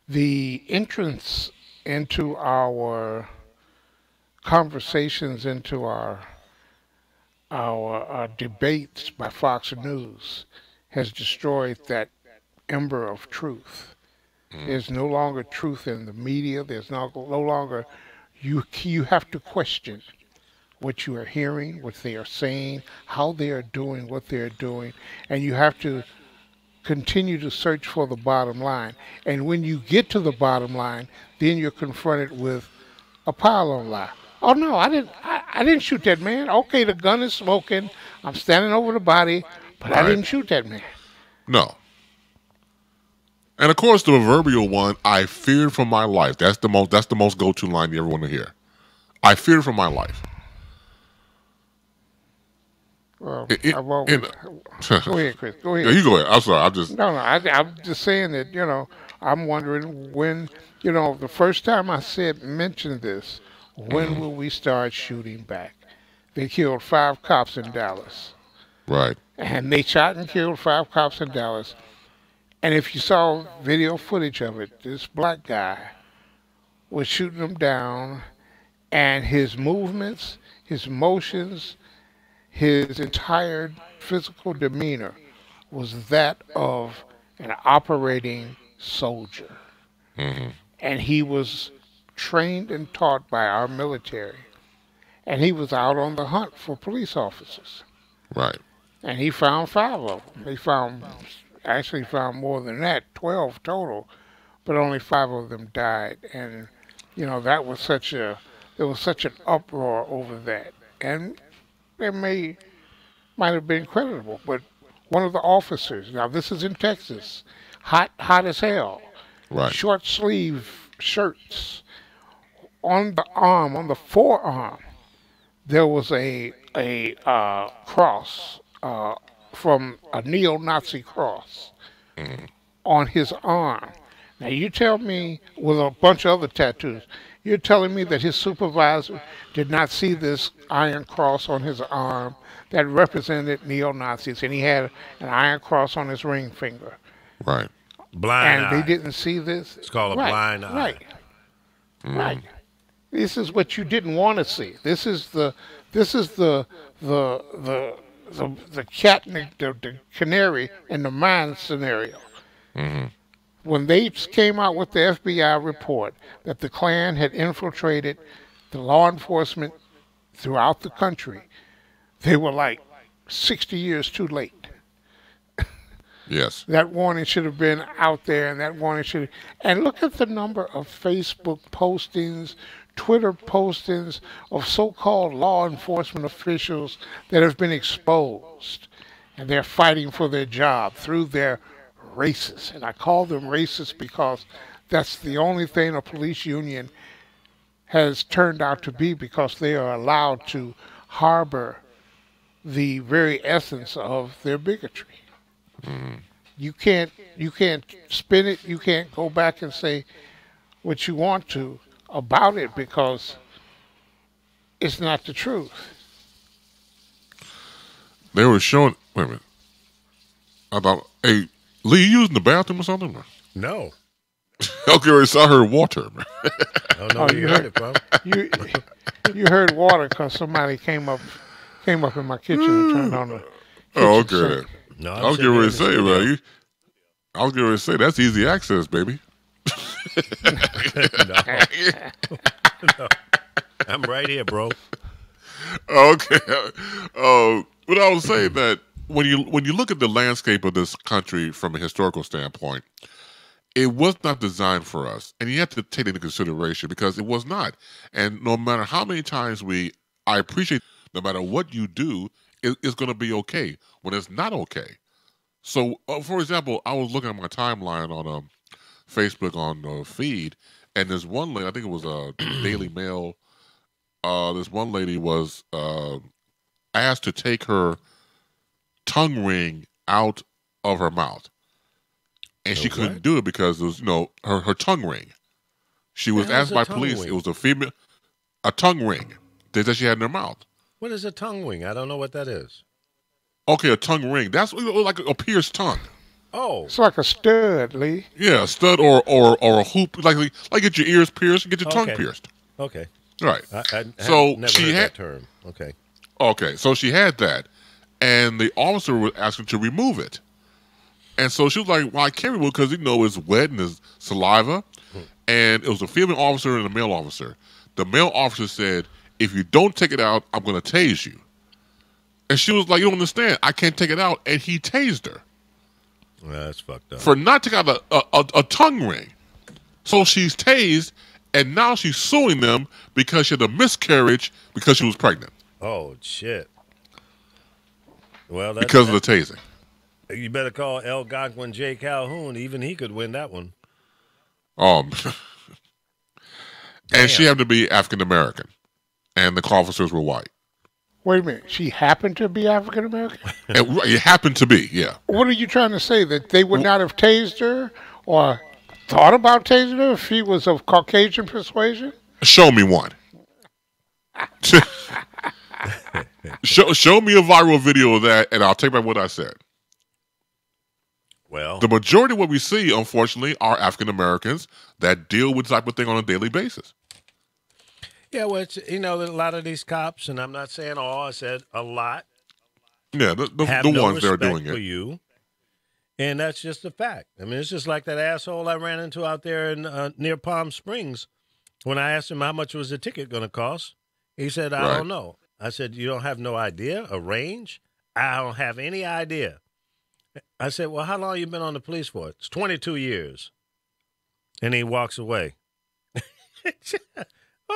The entrance into our conversations, into our debates by Fox News has destroyed that ember of truth. There's no longer truth in the media. There's no longer you have to question what you are hearing, what they are saying, how they are doing what they're doing, and you have to continue to search for the bottom line. And when you get to the bottom line, then you're confronted with a pile-on lie. Oh no, I didn't shoot that man. Okay, the gun is smoking. I'm standing over the body, but right. I didn't shoot that man. No. And of course, the proverbial one, "I feared for my life." That's the most go-to line you ever want to hear. I feared for my life. Well, go ahead, Chris. Go ahead. Yeah, you go ahead. I'm sorry. I'm just saying that I'm wondering when the first time I mentioned this. When will we start shooting back? They killed 5 cops in Dallas. Right. And they shot and killed 5 cops in Dallas. And if you saw video footage of it, this black guy was shooting them down, and his movements, his motions, his entire physical demeanor was that of an operating soldier. Mm-hmm. And he was trained and taught by our military. And he was out on the hunt for police officers. Right. And he found 5 of them. He found more than that, 12 total, but only 5 of them died. And, there was such an uproar over that. And it might have been creditable, but one of the officers, now this is in Texas, hot as hell, right. Short sleeve shirts. On the forearm, there was a cross from a neo-Nazi cross on his arm. Now you tell me, with a bunch of other tattoos, you're telling me that his supervisor did not see this iron cross on his arm that represented neo-Nazis, and he had an iron cross on his ring finger. Right. Blind eye. And they didn't see this. It's called a blind eye. Right. Right. This is what you didn't want to see. This is the cat, the canary in the mine scenario. Mm-hmm. When they came out with the FBI report that the Klan had infiltrated the law enforcement throughout the country, they were like 60 years too late. Yes. That warning should have been out there, and that warning should have... And look at the number of Facebook postings, Twitter postings of so-called law enforcement officials that have been exposed, and they're fighting for their job through their races. And I call them racist because that's the only thing a police union has turned out to be, because they are allowed to harbor the very essence of their bigotry. You can't spin it. You can't go back and say what you want to about it because it's not the truth. They were showing. Wait a minute. I thought, hey, Lee, you using the bathroom or something? No. Okay, I heard water. I don't know where you heard it from. You heard water because somebody came up in my kitchen and turned on the Oh, kitchen okay. sink. No, I was getting ready to say, man. I was getting ready to say that's easy access, baby. No. I'm right here, bro. Okay. But I was saying that when you look at the landscape of this country from a historical standpoint, it was not designed for us, and you have to take it into consideration because it was not. And no matter how many times I appreciate, no matter what you do, it's going to be okay when it's not okay. So, for example, I was looking at my timeline on Facebook on the feed, and this one lady, I think it was a Daily Mail. This one lady was asked to take her tongue ring out of her mouth, and she couldn't do it because it was, her tongue ring. She was asked by police. It was a female, a tongue ring that she had in her mouth. What is a tongue ring? I don't know what that is. Okay, a tongue ring. That's like a pierced tongue. Oh, It's like a stud, Lee. Yeah, a stud or a hoop, like get your ears pierced, get your tongue pierced. Okay. Right. I So never she heard had that term. Okay. Okay, so she had that, and the officer was asking to remove it, and so she was like, "Well, I can't remove it because it's wet and there's saliva." And it was a female officer and a male officer. The male officer said, "If you don't take it out, I'm going to tase you." And she was like, "You don't understand. I can't take it out." And he tased her. Well, that's fucked up. For not taking out a tongue ring. So she's tased, and now she's suing them because she had a miscarriage because she was pregnant. Oh, shit. Well, that's, because of the tasing. You better call Algonquin J. Calhoun. Even he could win that one. And she happened to be African American, and the officers were white. Wait a minute. She happened to be African American? It happened to be, yeah. What are you trying to say? That they would not have tased her or thought about tasing her if she was of Caucasian persuasion? Show me one. show me a viral video of that, and I'll take back what I said. Well, the majority of what we see, unfortunately, are African Americans that deal with this type of thing on a daily basis. Yeah, well, it's, a lot of these cops, and I'm not saying all, I said a lot. Yeah, the no ones that are doing for it. You, and that's just a fact. I mean, it's just like that asshole I ran into out there in near Palm Springs. When I asked him how much was the ticket going to cost, he said, I don't know. I said, you don't have no idea? A range? I don't have any idea. I said, well, how long you been on the police for? It's 22 years. And he walks away.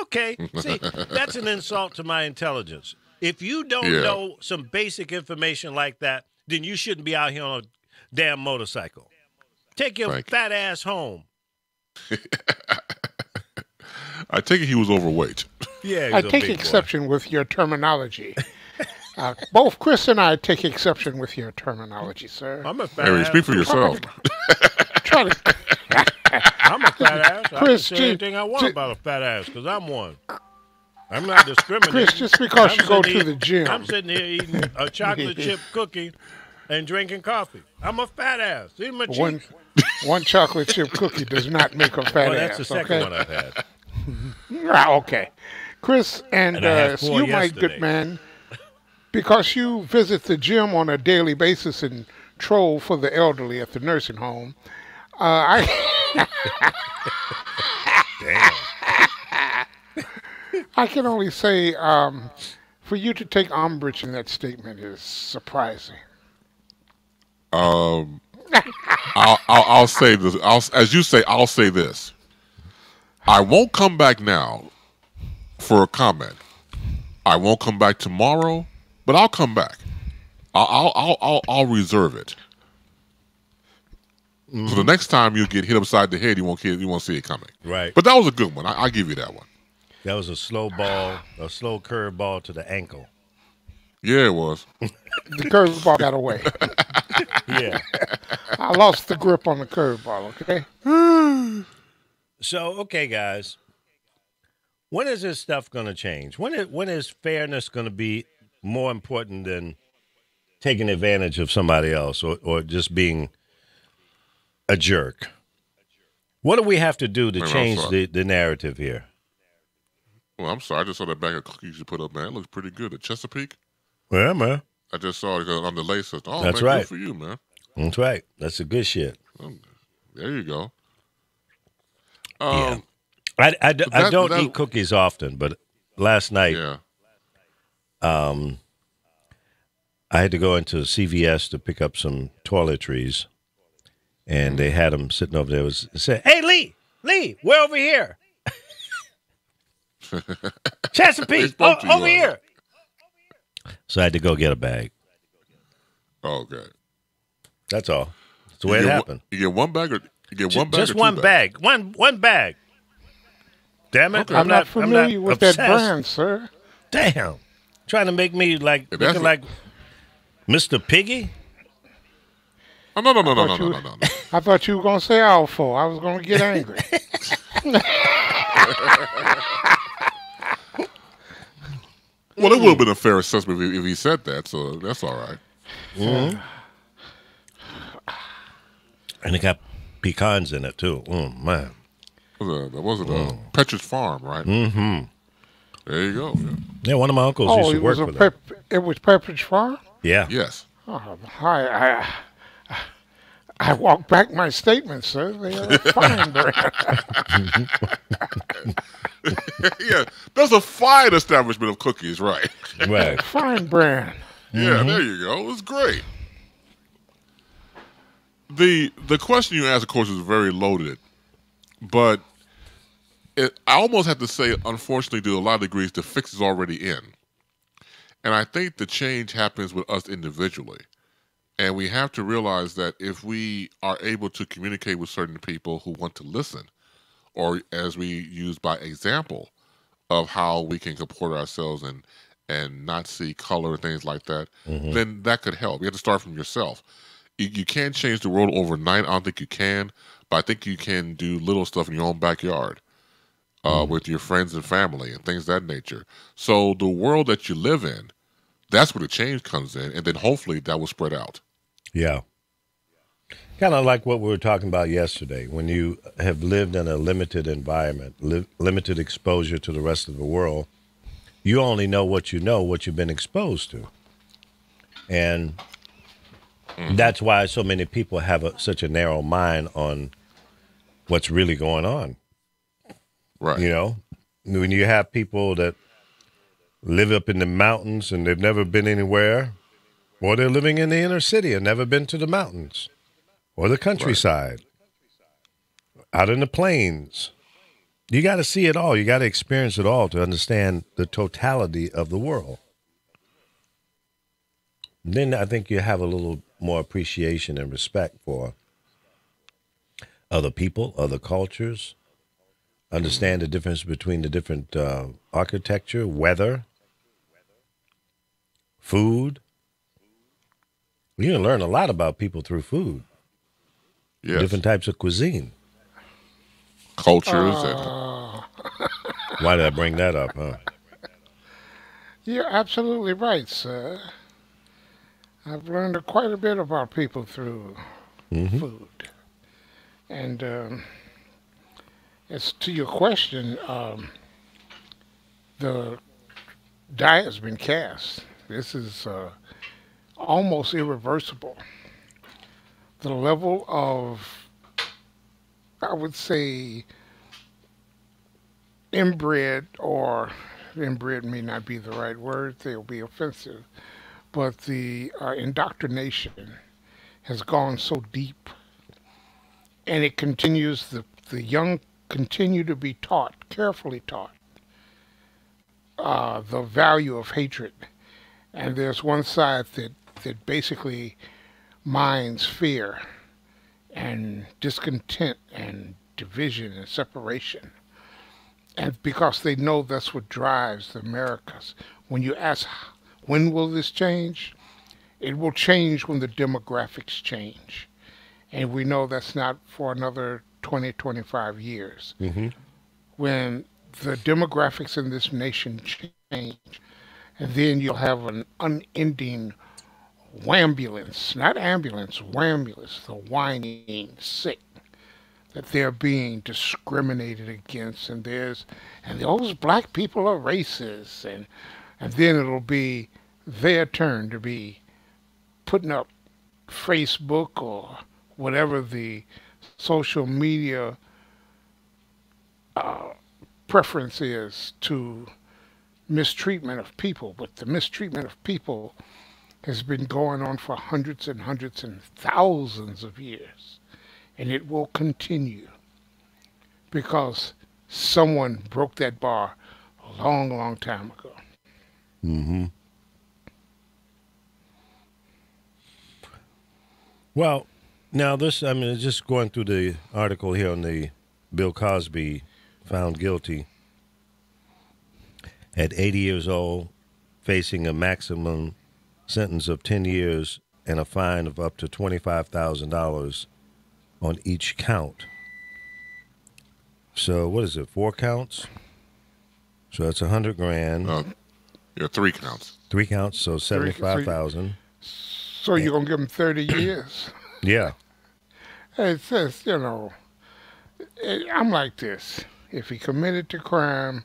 Okay, see, that's an insult to my intelligence. If you don't know some basic information like that, then you shouldn't be out here on a damn motorcycle. Take your fat ass home. I take it he was overweight. Yeah, I take exception with your terminology. Both Chris and I take exception with your terminology, sir. I'm a fat ass. Speak for yourself. Try to... I'm a fat ass. Chris, I can say anything I want about a fat ass because I'm one. I'm not discriminating. Chris, just because you go to the gym. I'm sitting here eating a chocolate chip cookie and drinking coffee. I'm a fat ass. See my cheeks? One chocolate chip cookie does not make a fat ass. That's the second one I've had. Okay. Chris, and you, my good man, because you visit the gym on a daily basis and troll for the elderly at the nursing home, Damn. I can only say for you to take umbrage in that statement is surprising. I'll say this. As you say, I'll say this. I won't come back now for a comment. I won't come back tomorrow, but I'll come back. I'll reserve it. So the next time you get hit upside the head, you won't see it coming. Right. But that was a good one. I'll give you that one. That was a slow curve ball to the ankle. Yeah, it was. The curveball got away. Yeah. I lost the grip on the curveball, okay? So, okay, guys. When is this stuff going to change? When is fairness going to be more important than taking advantage of somebody else or just being a jerk? What do we have to do to change the narrative here? Well, I'm sorry. I just saw that bag of cookies you put up, man. It looks pretty good. The Chesapeake? Yeah, man. I just saw it on the lace system. Oh, That's man, right. good for you, man. That's right. That's the good shit. There you go. Yeah. I don't eat cookies often, but last night I had to go into CVS to pick up some toiletries, and they had them sitting over there. It said, "Hey, Lee, we're over here. Chesapeake, over here." So I had to go get a bag. Okay. That's all. That's the way it happened. You get one bag, or you get one bag, just one bag. One bag. Damn it! Okay. I'm not familiar with obsessed. that brand, sir. Damn, trying to make me looking like Mr. Piggy. Oh, no. I thought you were gonna say Alpha. I was gonna get angry. Well, it would have been a fair assessment if he said that, so that's all right. Mm-hmm. And it got pecans in it too. Oh man. That wasn't a Petrus Farm, right? Mm-hmm. There you go. Yeah, one of my uncles used to work for them. It was Pepperidge Farm? Yeah. Yes. Oh, I walk back my statement, sir. They are a fine brand. Yeah, that's a fine establishment of cookies, right? Right. Fine brand. Yeah, there you go. It was great. The question you asked, of course, is very loaded, but I almost have to say, unfortunately, to a lot of degrees, the fix is already in. And I think the change happens with us individually. And we have to realize that if we are able to communicate with certain people who want to listen, or as we use by example of how we can comport ourselves and not see color and things like that, then that could help. You have to start from yourself. You can't change the world overnight. I don't think you can, but I think you can do little stuff in your own backyard with your friends and family and things of that nature. So the world that you live in, that's where the change comes in, and then hopefully that will spread out. Yeah. Kind of like what we were talking about yesterday. When you have lived in a limited environment, limited exposure to the rest of the world, you only know, what you've been exposed to. And that's why so many people have such a narrow mind on what's really going on. Right. You know, when you have people that live up in the mountains and they've never been anywhere, or they're living in the inner city and never been to the mountains or the countryside, out in the plains. You got to see it all. You got to experience it all to understand the totality of the world. Then I think you have a little more appreciation and respect for other people, other cultures, understand the difference between the different architecture, weather, food. You can learn a lot about people through food. Yes. Different types of cuisine. Cultures. Why did I bring that up, huh? You're absolutely right, sir. I've learned quite a bit about people through food. And as to your question, the die has been cast. This is almost irreversible. The level of, I would say, inbred may not be the right word, they'll be offensive, but the indoctrination has gone so deep, and it continues, the young continue to be taught, carefully taught, the value of hatred. And there's one side that basically mines fear and discontent and division and separation. And because they know that's what drives the Americas. When you ask When will this change? It will change when the demographics change. And we know that's not for another 20, 25 years. Mm-hmm. When the demographics in this nation change, and then you'll have an unending wambulance, not ambulance, wambulance, the whining sick, that they're being discriminated against, and those black people are racist, and then it'll be their turn to be putting up Facebook or whatever the social media preference is to mistreatment of people. But the mistreatment of people has been going on for hundreds and hundreds and thousands of years. And it will continue because someone broke that bar a long, long time ago. Mm-hmm. Well, now just going through the article here on the Bill Cosby found guilty at 80 years old, facing a maximum sentence of 10 years and a fine of up to $25,000 on each count. So what is it? 4 counts? So that's $100,000. Yeah, 3 counts. 3 counts, so 75,000. So you're gonna give him 30 years? Yeah. It says, I'm like this. If he committed the crime,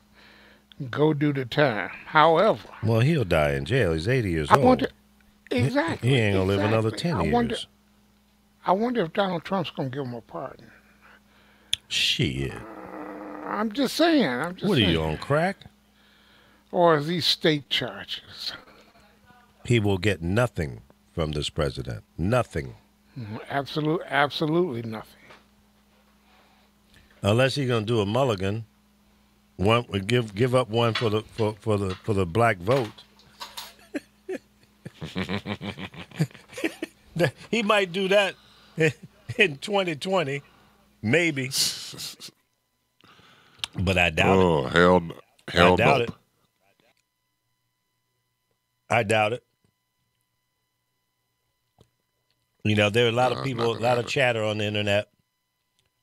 go do the time. However, well, he'll die in jail. He's 80 years old. Exactly. He ain't gonna live another 10 years. I wonder if Donald Trump's gonna give him a pardon. Shit. I'm just saying. What are you, on crack? Or is these state charges? He will get nothing from this president. Nothing. Absolutely nothing. Unless he's gonna do a mulligan, give up one for the black vote. He might do that in 2020, maybe. But I doubt it. Oh, hell I doubt it. I doubt it. There are a lot of people, a lot of chatter on the internet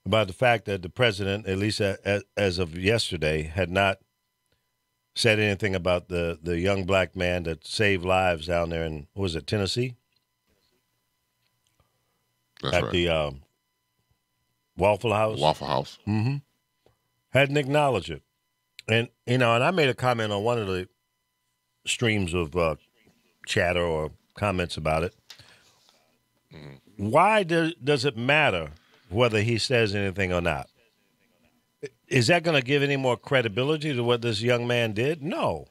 about the fact that the president, at least as of yesterday, had not said anything about the young black man that saved lives down there in, what was it, Tennessee? That's at right. The Waffle House. Waffle House. Mm-hmm. Hadn't acknowledged it. And, and I made a comment on one of the streams of chatter or comments about it. Why does it matter whether he says anything or not? Is that going to give any more credibility to what this young man did? No.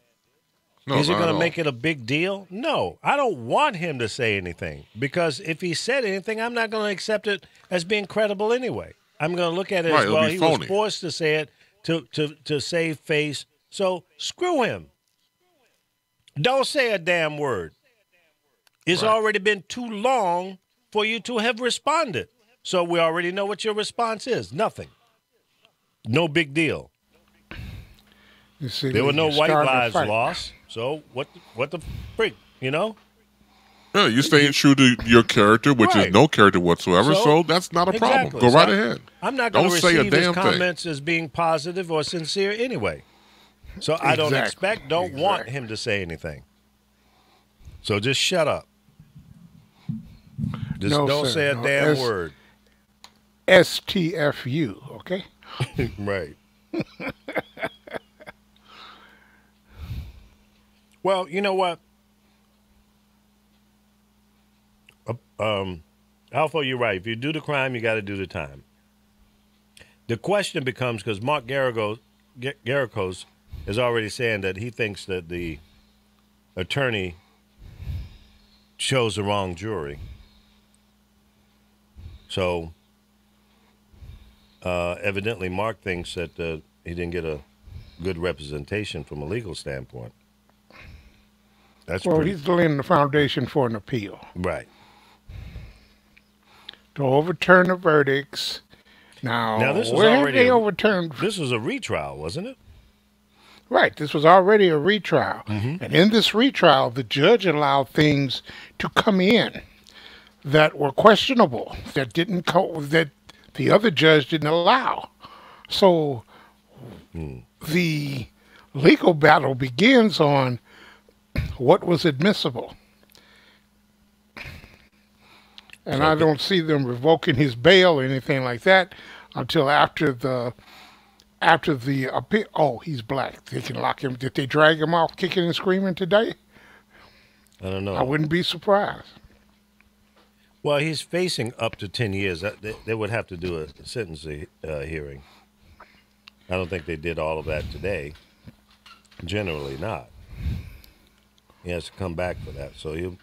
Is it going to make it a big deal? No. I don't want him to say anything because if he said anything, I'm not going to accept it as being credible anyway. I'm going to look at it as, well, he was forced to say it to save face. So screw him. Don't say a damn word. It's already been too long for you to have responded. So we already know what your response is. Nothing. No big deal. You see, there were no white lives lost. So what the freak, Yeah, you're staying true to your character, which is no character whatsoever. So that's not a problem. Go right ahead. I'm not going to receive his comments as being positive or sincere anyway. So I don't want him to say anything. So just shut up. Just don't say a damn word. STFU, okay? Right. Well, you know what? Alpha, you're right. If you do the crime, you got to do the time. The question becomes, because Mark Garricos is already saying that he thinks that the attorney chose the wrong jury. So evidently Mark thinks that he didn't get a good representation from a legal standpoint. He's laying the foundation for an appeal. Right. To overturn the verdicts. Now this was already they overturned. This was a retrial, wasn't it? Right. This was already a retrial. And in this retrial, the judge allowed things to come in that were questionable, that the other judge didn't allow. So the legal battle begins on what was admissible. And I don't see them revoking his bail or anything like that until after the appeal. Oh, he's black. They can lock him. Did they drag him off kicking and screaming today? I don't know. I wouldn't be surprised. Well, he's facing up to 10 years. They would have to do a sentencing hearing. I don't think they did all of that today. Generally not. He has to come back for that. So he'll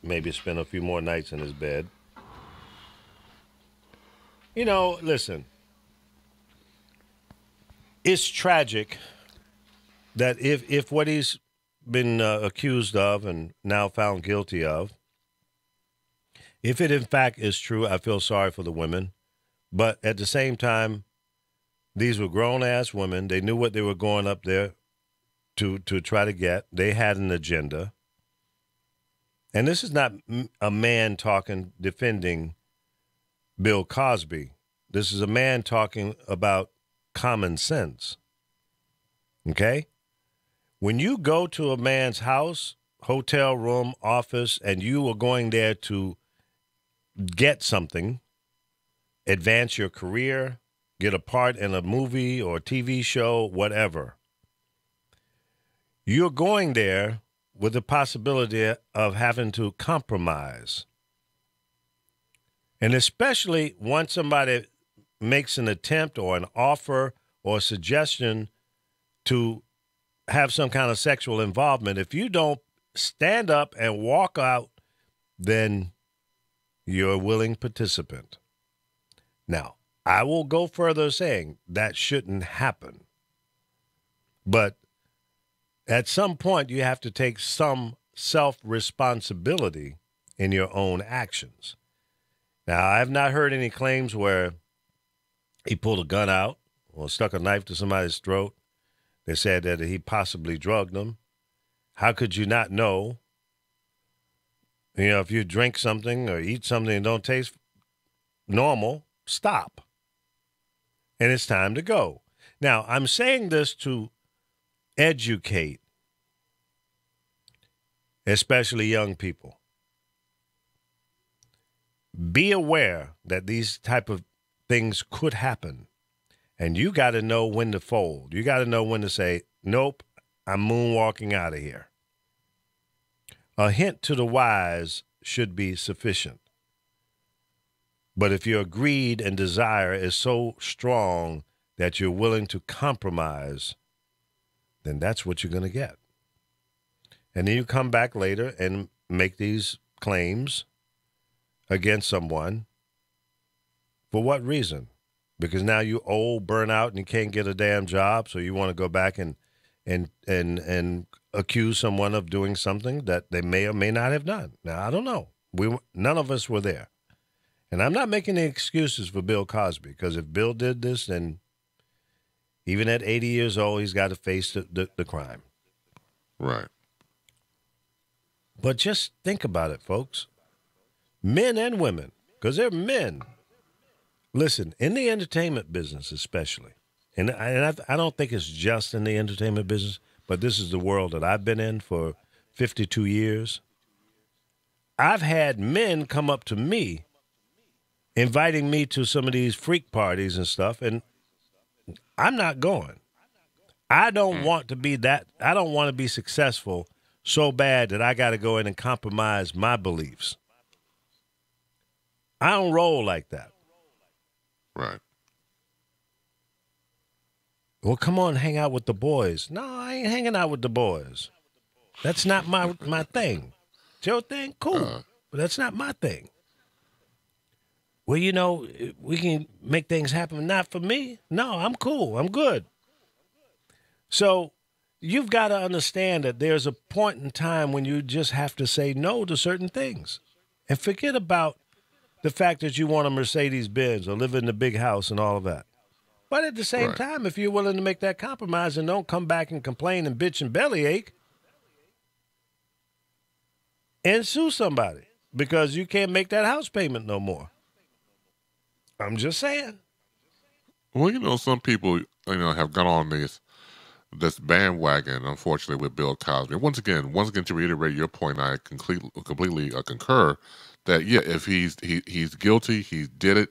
maybe spend a few more nights in his bed. You know, listen. It's tragic that if what he's been accused of and now found guilty of, if it in fact is true, I feel sorry for the women. But at the same time, these were grown-ass women. They knew what they were going up there to try to get. They had an agenda. And this is not a man talking, defending Bill Cosby. This is a man talking about common sense. Okay? When you go to a man's house, hotel room, office, and you are going there to get something, advance your career, get a part in a movie or TV show, whatever, you're going there with the possibility of having to compromise. And especially once somebody makes an attempt or an offer or a suggestion to have some kind of sexual involvement, if you don't stand up and walk out, then you're a willing participant. Now, I will go further saying that shouldn't happen. But at some point, you have to take some self-responsibility in your own actions. Now, I have not heard any claims where he pulled a gun out or stuck a knife to somebody's throat. They said that he possibly drugged them. How could you not know? You know, if you drink something or eat something and don't taste normal, stop. And it's time to go. Now, I'm saying this to educate, especially young people. Be aware that these type of things could happen. And you got to know when to fold. You got to know when to say, nope, I'm moonwalking out of here. A hint to the wise should be sufficient. But if your greed and desire is so strong that you're willing to compromise, then that's what you're going to get. And then you come back later and make these claims against someone. For what reason? Because now you old, burn out, and you can't get a damn job, so you want to go back and accuse someone of doing something that they may or may not have done. Now, I don't know. None of us were there. And I'm not making any excuses for Bill Cosby, because if Bill did this, then even at 80 years old, he's got to face the crime. Right. But just think about it, folks. Men and women, because they're men. Listen, in the entertainment business especially, and I don't think it's just in the entertainment business, but this is the world that I've been in for 52 years. I've had men come up to me inviting me to some of these freak parties and stuff, and I'm not going. I don't want to be that. I don't want to be successful so bad that I got to go in and compromise my beliefs. I don't roll like that. Right. Well, come on, hang out with the boys. No, I ain't hanging out with the boys. That's not my thing. It's your thing? Cool. But that's not my thing. Well, you know, we can make things happen. Not for me. No, I'm cool. I'm good. So you've got to understand that there's a point in time when you just have to say no to certain things. And forget about the fact that you want a Mercedes-Benz or live in the big house and all of that. But at the same time, if you're willing to make that compromise and don't come back and complain and bitch and bellyache and sue somebody because you can't make that house payment no more. I'm just saying. Well, some people, have gone on this bandwagon, unfortunately, with Bill Cosby. Once again, to reiterate your point, I completely concur that if he's guilty, he did it,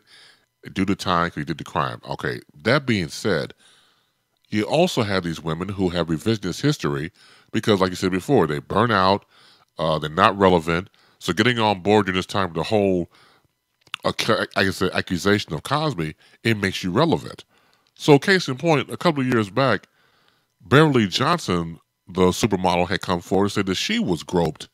do the time, he did the crime. Okay, that being said, you also have these women who have revisionist history because, like you said before, they burn out, they're not relevant. So getting on board during this time with the whole, accusation of Cosby, it makes you relevant. So case in point, a couple of years back, Beverly Johnson, the supermodel, had come forward and said that she was groped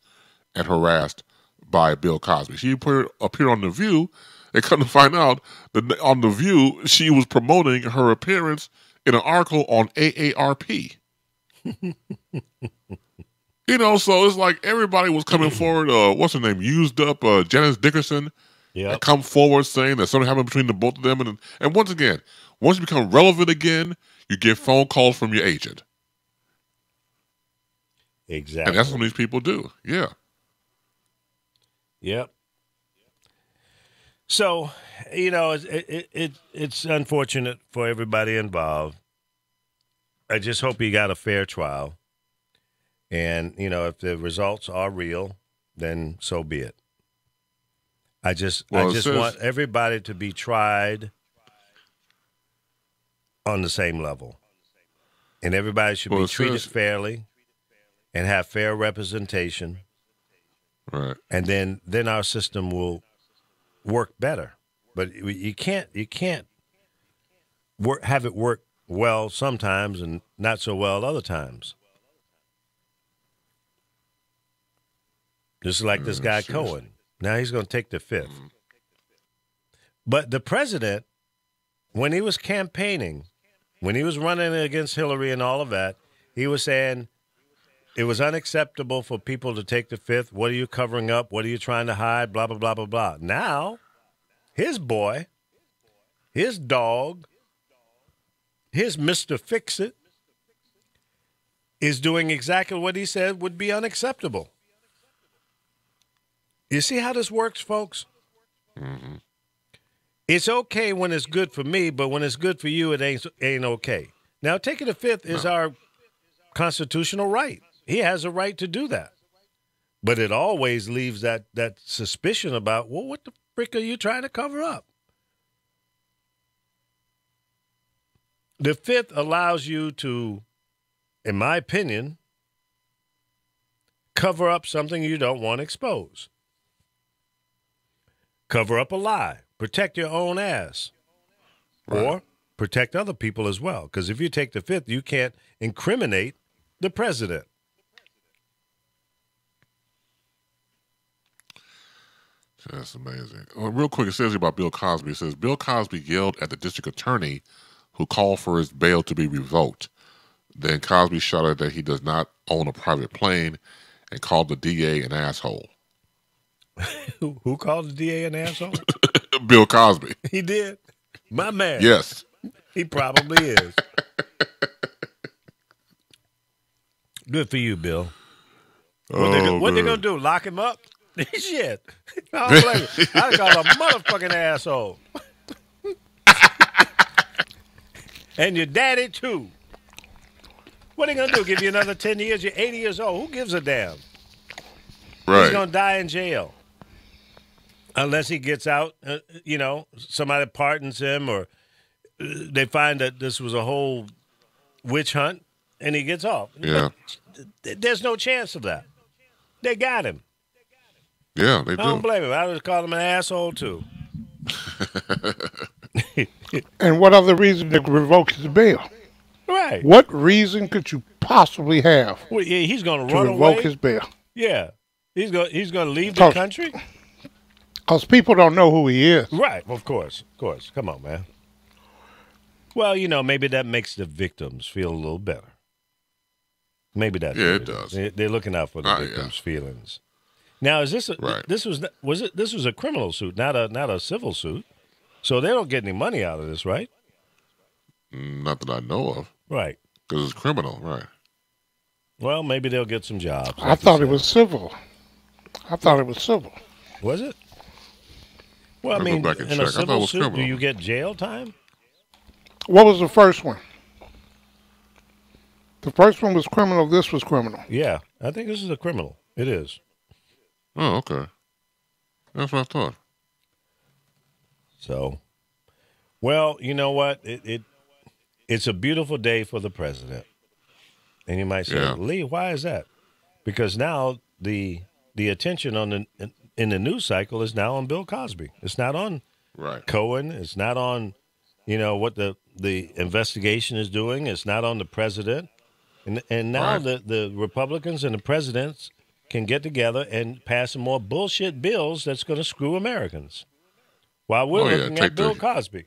and harassed by Bill Cosby. She appeared on The View, and come to find out that on The View, she was promoting her appearance in an article on AARP. So it's like everybody was coming forward. What's her name? Used up Janice Dickerson. Yeah. Come forward saying that something happened between the both of them. And once again, once you become relevant again, you get phone calls from your agent. Exactly. And that's what these people do. Yeah. Yep. So, it's unfortunate for everybody involved. I just hope he got a fair trial. And, if the results are real, then so be it. I just want everybody to be tried on the same level. And everybody should be treated fairly and have fair representation. Right. And then our system will work better. But you can't have it work well sometimes and not so well other times. Just like this guy Cohen. Now he's going to take the fifth. But the president, when he was campaigning, when he was running against Hillary and all of that, he was saying it was unacceptable for people to take the fifth. What are you covering up? What are you trying to hide? Blah, blah, blah, blah, blah. Now, his boy, his dog, his Mr. Fix-It is doing exactly what he said would be unacceptable. You see how this works, folks? Mm-hmm. It's okay when it's good for me, but when it's good for you, it ain't okay. Now, taking the fifth is our constitutional right. He has a right to do that. But it always leaves that suspicion about, well, what the frick are you trying to cover up? The fifth allows you to, in my opinion, cover up something you don't want exposed. Cover up a lie. Protect your own ass. Right. Or protect other people as well. Because if you take the fifth, you can't incriminate the president. That's amazing. Well, real quick, it says here about Bill Cosby. It says, Bill Cosby yelled at the district attorney who called for his bail to be revoked. Then Cosby shouted that he does not own a private plane and called the DA an asshole. Who called the DA an asshole? Bill Cosby. He did? My man. Yes. He probably is. Good for you, Bill. What they going to do, lock him up? Shit. I don't blame you. I call him a motherfucking asshole. And your daddy, too. What are they going to do, give you another 10 years? You're 80 years old. Who gives a damn? Right. He's going to die in jail. Unless he gets out, somebody pardons him or they find that this was a whole witch hunt and he gets off. Yeah. But there's no chance of that. They got him. Yeah, they do. I don't blame him. I would call him an asshole, too. And what other reason to revoke his bail? Right. What reason could you possibly have well, yeah, he's going to run revoke away? his bail? Yeah. He's going to leave the country? Because people don't know who he is. Right, of course. Come on, man. Well, maybe that makes the victims feel a little better. Maybe that's it does. They're looking out for the victims' feelings. Now, is this this was a criminal suit, not a civil suit? So they don't get any money out of this, right? Not that I know of. Right. Because it's criminal, right? Well, maybe they'll get some jobs. I thought it was civil. Was it? Well, I mean, in a civil suit, do you get jail time? What was the first one? The first one was criminal. This was criminal. Yeah, I think this is a criminal. It is. Oh, okay. That's what I thought. So, well, you know what? It's a beautiful day for the president. And you might say, Lee, why is that? Because now the attention in the news cycle is now on Bill Cosby. It's not on Cohen. It's not on, what the investigation is doing. It's not on the president. And now the Republicans and the presidents can get together and pass some more bullshit bills that's going to screw Americans. While we're looking at Bill Cosby.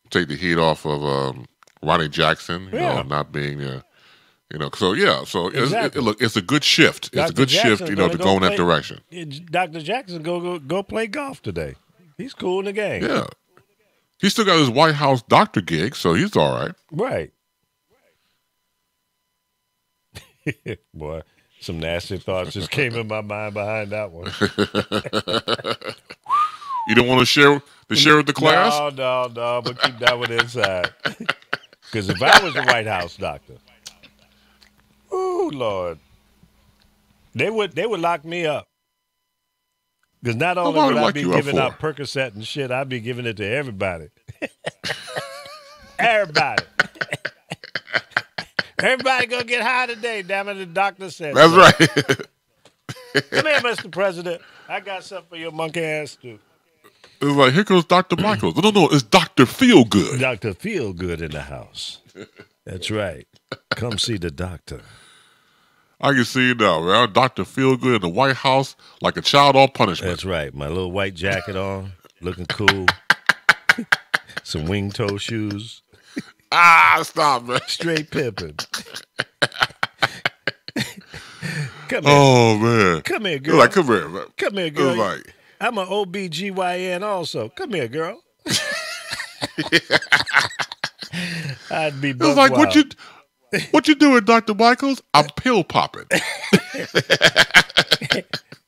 Take the heat off of Ronnie Jackson, not being So exactly. It's a good shift. It's a good shift, to go in that direction. Dr. Jackson go play golf today. He's cool in the game. Yeah. He still got his White House doctor gig, so he's all right. Right. Boy, some nasty thoughts just came in my mind behind that one. You don't want to share with the class? No, but keep that one inside. Because if I was a White House doctor, oh Lord, they would lock me up. Because not only would I be giving out Percocet and shit, I'd be giving it to everybody. Everybody. Everybody gonna get high today, damn it, the doctor said. That's right. Come here, Mr. President. I got something for your monkey ass too. It's like, here goes Dr. Michaels. No, it's Dr. Feelgood. Dr. Feelgood in the house. That's right. Come see the doctor. I can see it now, man. Dr. Feelgood in the White House like a child on punishment. That's right. My little white jacket on, looking cool. Some wing toe shoes. Stop, man. Straight pimping. Come here. Oh, man. Come here, girl. Like, come here, man. Come here, girl. Like, I'm an OBGYN also. Come here, girl. I'd be buck like, wild. What you doing, Dr. Michaels? I'm pill popping.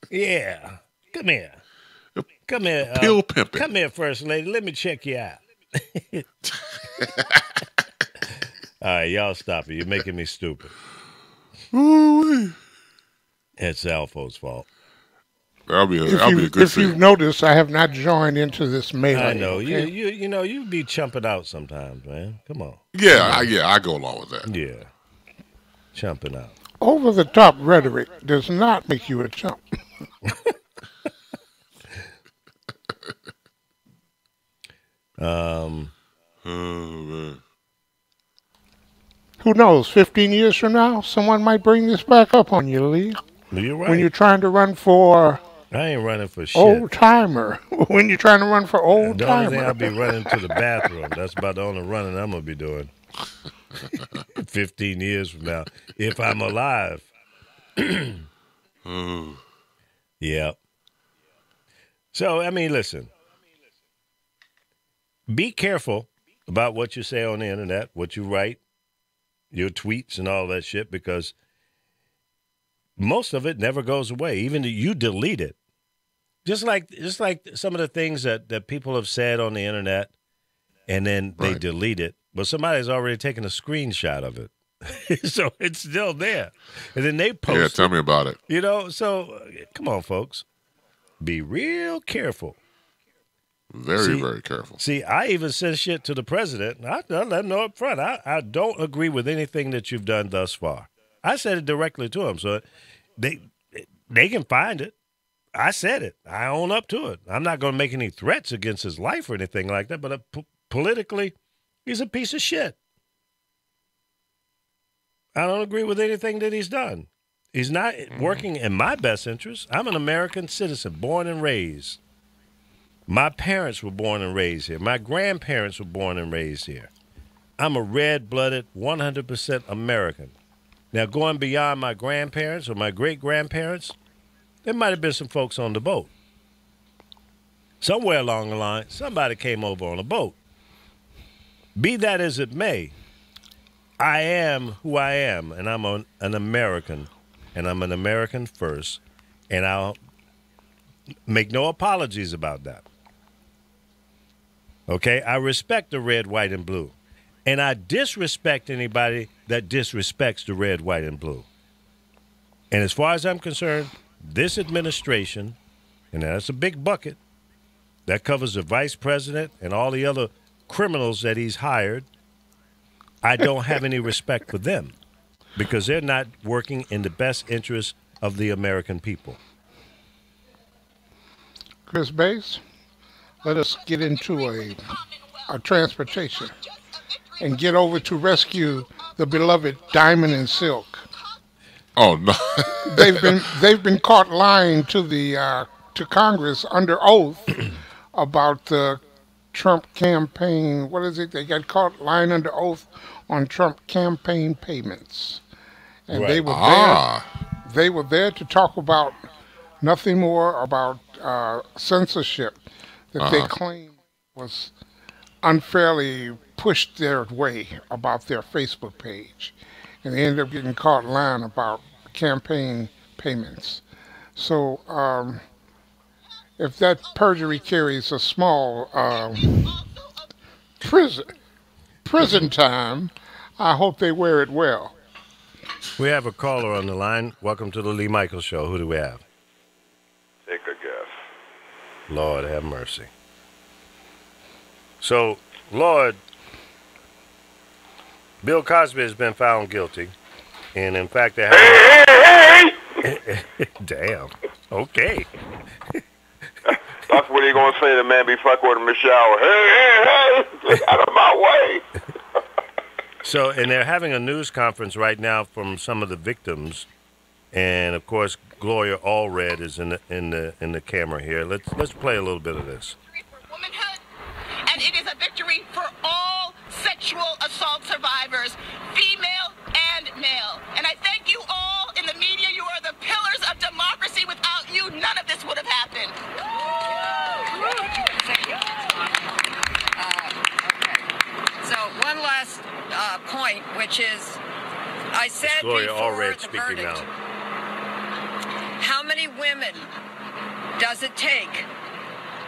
Yeah. Come here. Come here. Pill pimping. Come here, First Lady. Let me check you out. All right, y'all stop it. You're making me stupid. Ooh-wee. It's Alfo's fault. That'll be a good thing. If you've noticed, I have not joined into this melee. I know. Okay? You be chumping out sometimes, man. Come on. Yeah, I go along with that. Yeah. Chumping out. Over-the-top rhetoric does not make you a chump. Oh, man. Who knows? 15 years from now, someone might bring this back up on you, Lee. You're right. When you're trying to run for... I ain't running for shit. Old timer. When you're trying to run for old timer. The only thing I'll be running to the bathroom. That's about the only running I'm going to be doing. 15 years from now. If I'm alive. Yeah. So, I mean, listen. Be careful about what you say on the internet, what you write, your tweets and all that shit, because most of it never goes away. Even you delete it. Just like some of the things that people have said on the internet, and then they delete it, but somebody's already taken a screenshot of it. So it's still there. And then they post it. Yeah, tell me about it. So come on, folks. Be real careful. Very careful. See, I even sent shit to the president. I let him know up front. I don't agree with anything that you've done thus far. I said it directly to him, so they can find it. I said it. I own up to it. I'm not going to make any threats against his life or anything like that, but politically, he's a piece of shit. I don't agree with anything that he's done. He's not working in my best interest. I'm an American citizen, born and raised. My parents were born and raised here. My grandparents were born and raised here. I'm a red-blooded, 100% American. Now, going beyond my grandparents or my great-grandparents, there might have been some folks on the boat. Somewhere along the line, somebody came over on a boat. Be that as it may, I am who I am, and I'm an American, and I'm an American first, and I'll make no apologies about that. Okay? I respect the red, white, and blue. And I disrespect anybody that disrespects the red, white, and blue. And as far as I'm concerned, this administration, and that's a big bucket, that covers the vice president and all the other criminals that he's hired, I don't have any respect for them because they're not working in the best interest of the American people. Chris Bates, let us get into a transportation and get over to rescue the beloved Diamond and Silk. Oh no! they've been caught lying to the to Congress under oath about the Trump campaign. What is it? They got caught lying under oath on Trump campaign payments, and right. They were there to talk about nothing more about censorship that they claim was unfairly pushed their way about their Facebook page, and they ended up getting caught lying about campaign payments. So if that perjury carries a small prison time, I hope they wear it well. We have a caller on the line. Welcome to the Lee Michaels Show. Who do we have? Take a guess. Lord have mercy. So, Lord, Bill Cosby has been found guilty. And in fact, they have... Hey! Damn. Okay. That's what he gonna say to the man be fucking with him in the shower. Hey! Get out of my way! So, and they're having a news conference right now from some of the victims, and of course, Gloria Allred is in the camera here. Let's play a little bit of this. For womanhood, and it is a victory for all sexual assault survivors, female and male. And I thank you all in the media. You are the pillars of democracy. Without you, none of this would have happened. So one last point, which is, I said Gloria before Allred the speaking verdict, now. how many women does it take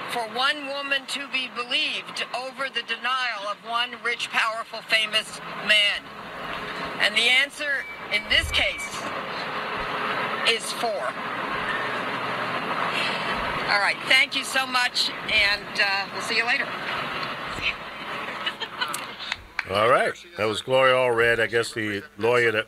for one woman to be believed over the denial of one rich, powerful, famous man? And the answer in this case is 4. All right, thank you so much, and we'll see you later. All right. That was Gloria Allred, I guess the lawyer that...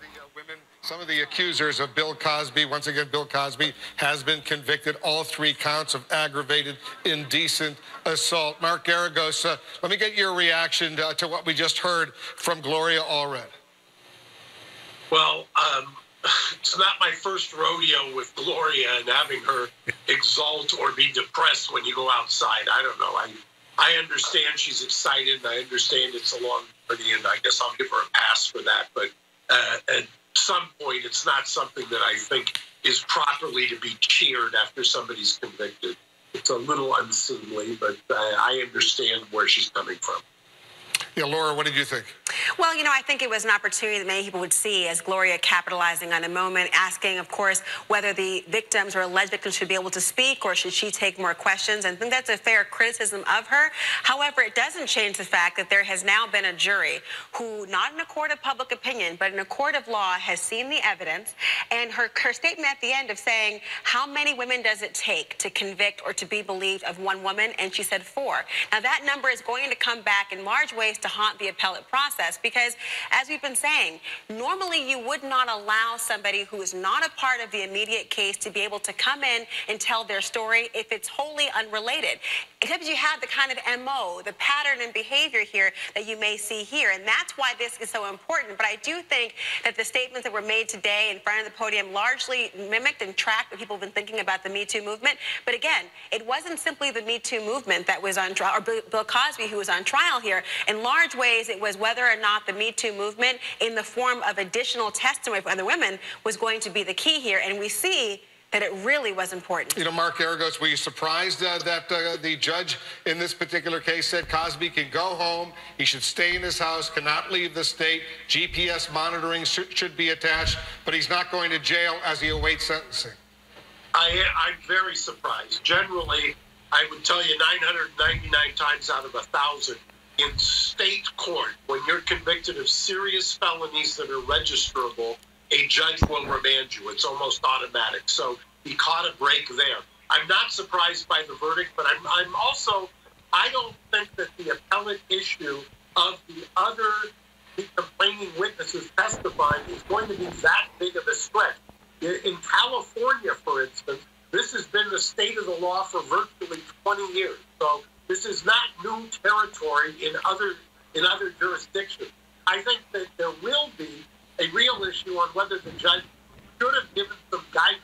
Some of the accusers of Bill Cosby, once again, Bill Cosby has been convicted, all 3 counts of aggravated indecent assault. Mark Garagos, let me get your reaction to what we just heard from Gloria Allred. Well, it's not my first rodeo with Gloria and having her exalt or be depressed when you go outside. I don't know. I understand she's excited, and I understand it's a long journey, and I guess I'll give her a pass for that. But at some point, it's not something that I think is properly to be cheered after somebody's convicted. It's a little unseemly, but I understand where she's coming from. Yeah, Laura, what did you think? Well, you know, I think it was an opportunity that many people would see as Gloria capitalizing on a moment, asking, of course, whether the victims or alleged victims should be able to speak or should she take more questions. And I think that's a fair criticism of her. However, it doesn't change the fact that there has now been a jury who, not in a court of public opinion, but in a court of law, has seen the evidence. And her statement at the end of saying, how many women does it take to convict or to be believed of one woman? And she said 4. Now, that number is going to come back in large ways to haunt the appellate process because, as we've been saying, normally you would not allow somebody who is not a part of the immediate case to be able to come in and tell their story if it's wholly unrelated. Except you have the kind of MO, the pattern and behavior here that you may see here, and that's why this is so important. But I do think that the statements that were made today in front of the podium largely mimicked and tracked what people have been thinking about the Me Too movement. But again, it wasn't simply the Me Too movement that was on trial, or Bill Cosby who was on trial here. In large ways, it was whether or not the Me Too movement, in the form of additional testimony from other women, was going to be the key here. And we see that it really was important. You know, Mark Geragos, were you surprised that the judge in this particular case said Cosby can go home, he should stay in his house, cannot leave the state, GPS monitoring should be attached, but he's not going to jail as he awaits sentencing? I'm very surprised. Generally, I would tell you 999 times out of 1,000, in state court, when you're convicted of serious felonies that are registrable, a judge will remand you. It's almost automatic. So he caught a break there. I'm not surprised by the verdict, but I'm also, I don't think that the appellate issue of the complaining witnesses testifying is going to be that big of a stretch. In California, for instance, this has been the state of the law for virtually 20 years. So this is not new territory in other jurisdictions. I think that there will be a real issue on whether the judge should have given some guidance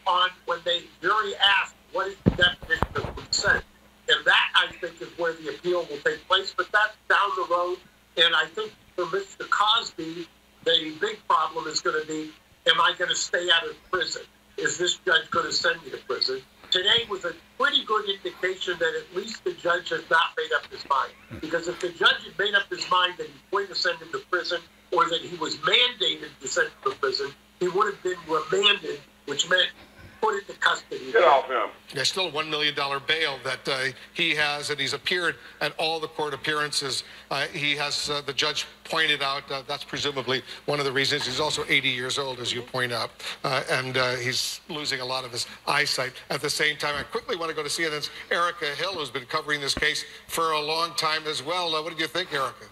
on when the jury asked what is the definition of consent. And that, I think, is where the appeal will take place. But that's down the road. And I think for Mr. Cosby, the big problem is going to be, am I going to stay out of prison? Is this judge going to send me to prison? Today was a pretty good indication that at least the judge has not made up his mind. Because if the judge had made up his mind that he's going to send him to prison, or that he was mandated to send him to prison, he would have been remanded, which meant put into custody. Get off him. There's still a $1 million bail that he has, and he's appeared at all the court appearances. He has, the judge pointed out, that's presumably one of the reasons. He's also 80 years old, as you point out, and he's losing a lot of his eyesight. At the same time, I quickly want to go to CNN's Erica Hill, who's been covering this case for a long time as well. What did you think, Erica?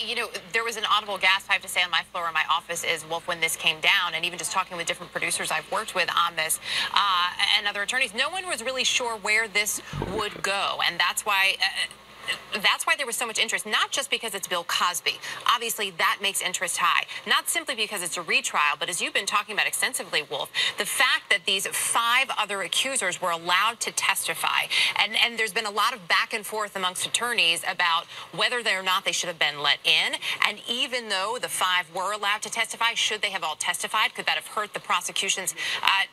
You know, there was an audible gasp, I have to say, on my floor in my office is, Wolf, when this came down, and even just talking with different producers I've worked with on this and other attorneys, no one was really sure where this would go. And that's why there was so much interest, not just because it's Bill Cosby. Obviously, that makes interest high. Not simply because it's a retrial, but as you've been talking about extensively, Wolf, the fact that these 5 other accusers were allowed to testify. And there's been a lot of back and forth amongst attorneys about whether or not they should have been let in. And even though the 5 were allowed to testify, should they have all testified? Could that have hurt the prosecution's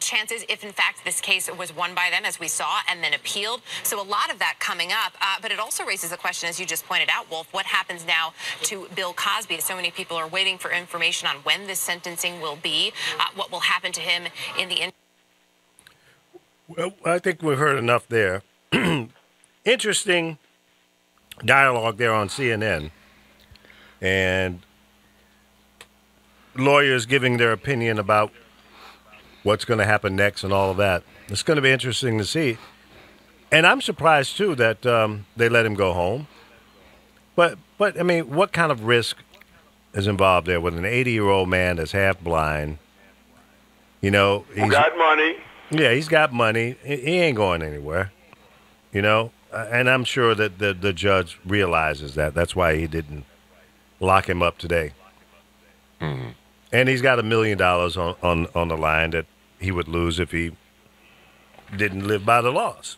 chances if, in fact, this case was won by them, as we saw, and then appealed? So a lot of that coming up. But it also raises a question, as you just pointed out, Wolf, what happens now to Bill Cosby? So many people are waiting for information on when this sentencing will be, what will happen to him in the... Well, I think we've heard enough there. Interesting dialogue there on CNN. And lawyers giving their opinion about what's going to happen next and all of that. It's going to be interesting to see. And I'm surprised, too, that they let him go home. But I mean, what kind of risk is involved there with an 80-year-old man that's half blind? You know, he's got money. Yeah, he's got money. He ain't going anywhere. You know, and I'm sure that the judge realizes that. That's why he didn't lock him up today. Mm-hmm. And he's got $1 million on the line that he would lose if he didn't live by the laws.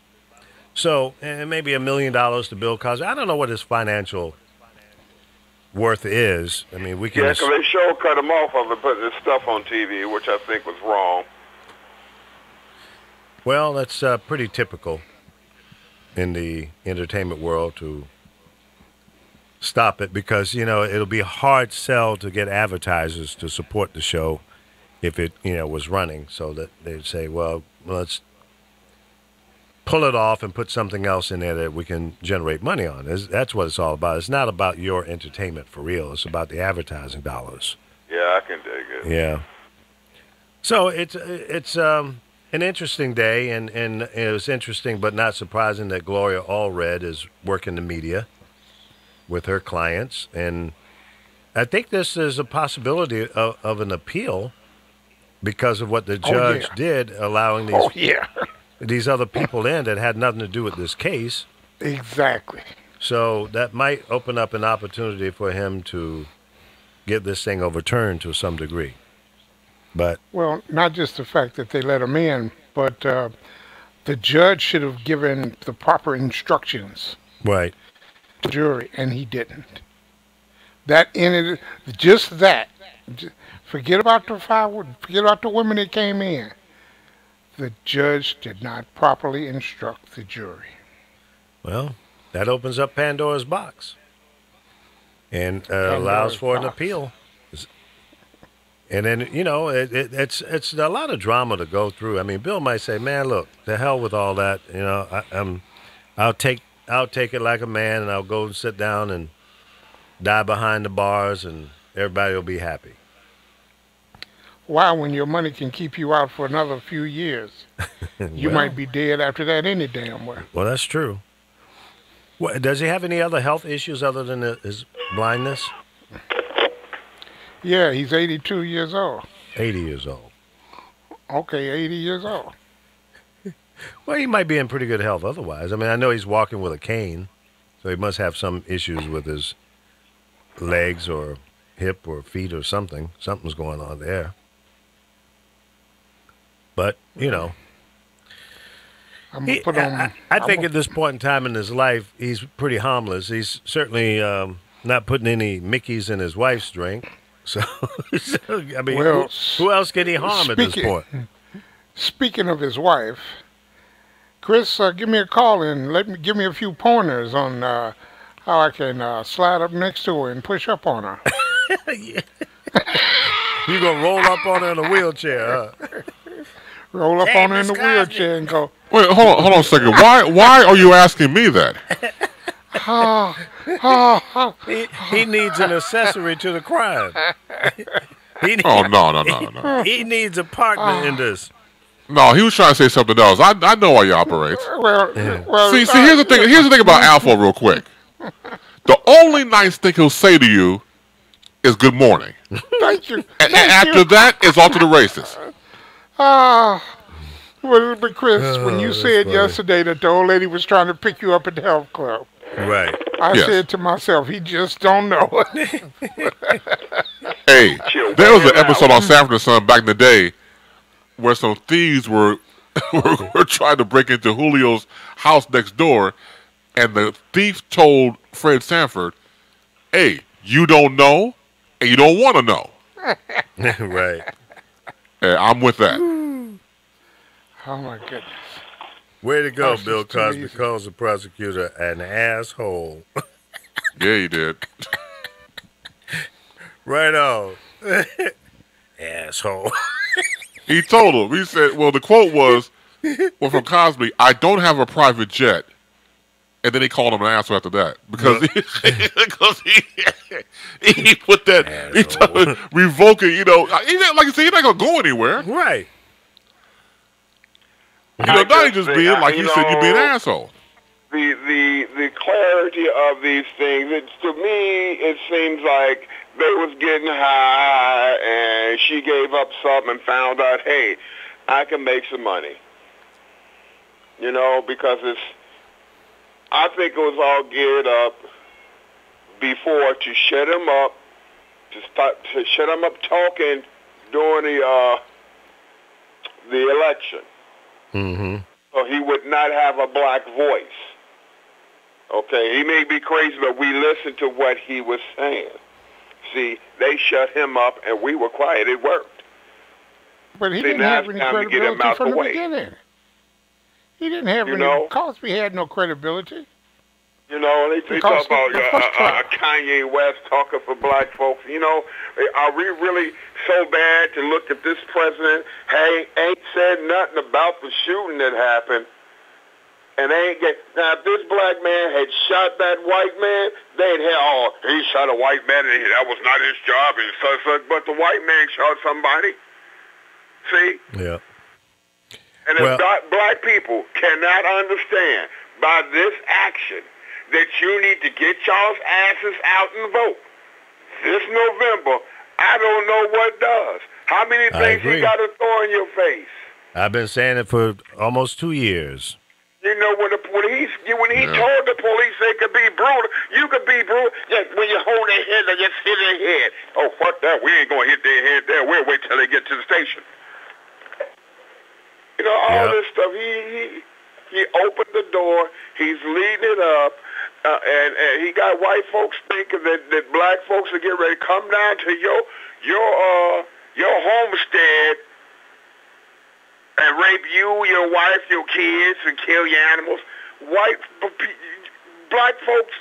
So, and maybe $1 million to Bill Cosby. I don't know what his financial worth is. I mean, we can... Yeah, because they sure cut him off of putting his stuff on TV, which I think was wrong. Well, that's pretty typical in the entertainment world to stop it because, you know, it'll be a hard sell to get advertisers to support the show if it, you know, was running. So that they'd say, well, let's pull it off and put something else in there that we can generate money on. That's what it's all about. It's not about your entertainment for real. It's about the advertising dollars. Yeah, I can dig it. Yeah. So it's an interesting day, and it was interesting but not surprising that Gloria Allred is working the media with her clients. And I think this is a possibility of an appeal because of what the judge did, allowing these other people in that had nothing to do with this case. Exactly. So that might open up an opportunity for him to get this thing overturned to some degree. But well, not just the fact that they let him in, but the judge should have given the proper instructions. Right. To the jury, and he didn't. That ended just that. Forget about the 5. Forget about the women that came in. The judge did not properly instruct the jury. Well, that opens up Pandora's box and allows for an appeal. And then, you know, it's a lot of drama to go through. I mean, Bill might say, "Man, look, the hell with all that. You know, I'll take it like a man, and I'll go and sit down and die behind the bars, and everybody will be happy." Why, when your money can keep you out for another few years, you might be dead after that any damn way. Well, that's true. Does he have any other health issues other than his blindness? Yeah, he's 82 years old. 80 years old. Okay, 80 years old. Well, he might be in pretty good health otherwise. I mean, I know he's walking with a cane, so he must have some issues with his legs or hip or feet or something. Something's going on there. But, you know, I think at this point in time in his life, he's pretty harmless. He's certainly not putting any Mickeys in his wife's drink. So, I mean, well, who else can he harm at this point? Speaking of his wife, Chris, give me a call and give me a few pointers on how I can slide up next to her and push up on her. You gonna roll up on her in a wheelchair, huh? Roll up on her in the wheelchair and go. Wait, hold on a second. Why are you asking me that? He needs an accessory to the crime. No. He needs a partner in this. No, he was trying to say something else. I know how you operate. Well, see, here's the thing. Here's the thing about Alpha, real quick. The only nice thing he'll say to you is "Good morning." Thank you. And after that, it's off to the races. Well, but Chris, when you said yesterday that the old lady was trying to pick you up at the health club, right? I said to myself, he just don't know. Hey, there was an episode on Sanford and Son back in the day where some thieves were trying to break into Julio's house next door, and the thief told Fred Sanford, "Hey, you don't know, and you don't want to know." Right. Yeah, I'm with that. Oh my goodness. Way to go, Bill Cosby calls the prosecutor an asshole. Yeah, he did. Right on. Asshole. He told him. He said, well, the quote was, from Cosby, "I don't have a private jet." And then he called him an asshole after that. Because he put that, he started revoking, you know. Like you said, he's not going to go anywhere. Right. You know, now he's just being, like you said, you're being an asshole. The clarity of these things, to me, it seems like they was getting high and she gave up something and found out, hey, I can make some money. You know, because I think it was all geared up before to shut him up, to shut him up talking during the election. Mm-hmm. So he would not have a black voice. Okay, he may be crazy, but we listened to what he was saying. See, they shut him up, and we were quiet. It worked. But he didn't have any credibility from the beginning. He didn't have any. Cosby had no credibility. You know, they talk about Kanye West talking for black folks. You know, are we really so bad to look at this president? Hey, ain't said nothing about the shooting that happened. And now, if this black man had shot that white man, they'd have, he shot a white man, and that was not his job, and such. But the white man shot somebody. See? Yeah. And if black people cannot understand by this action that you need to get y'all's asses out and vote this November, I don't know what does. How many things he got to throw in your face? I've been saying it for almost 2 years. You know, when he told the police they could be brutal, you could be brutal. Just when you hold their head, they just hit their head. Oh, fuck that. We ain't going to hit their head there. We'll wait till they get to the station. You know, all this stuff. He opened the door. He's leading it up. And he got white folks thinking that black folks are getting ready to come down to your homestead and rape you you, your wife, your kids, and kill your animals. Black folks,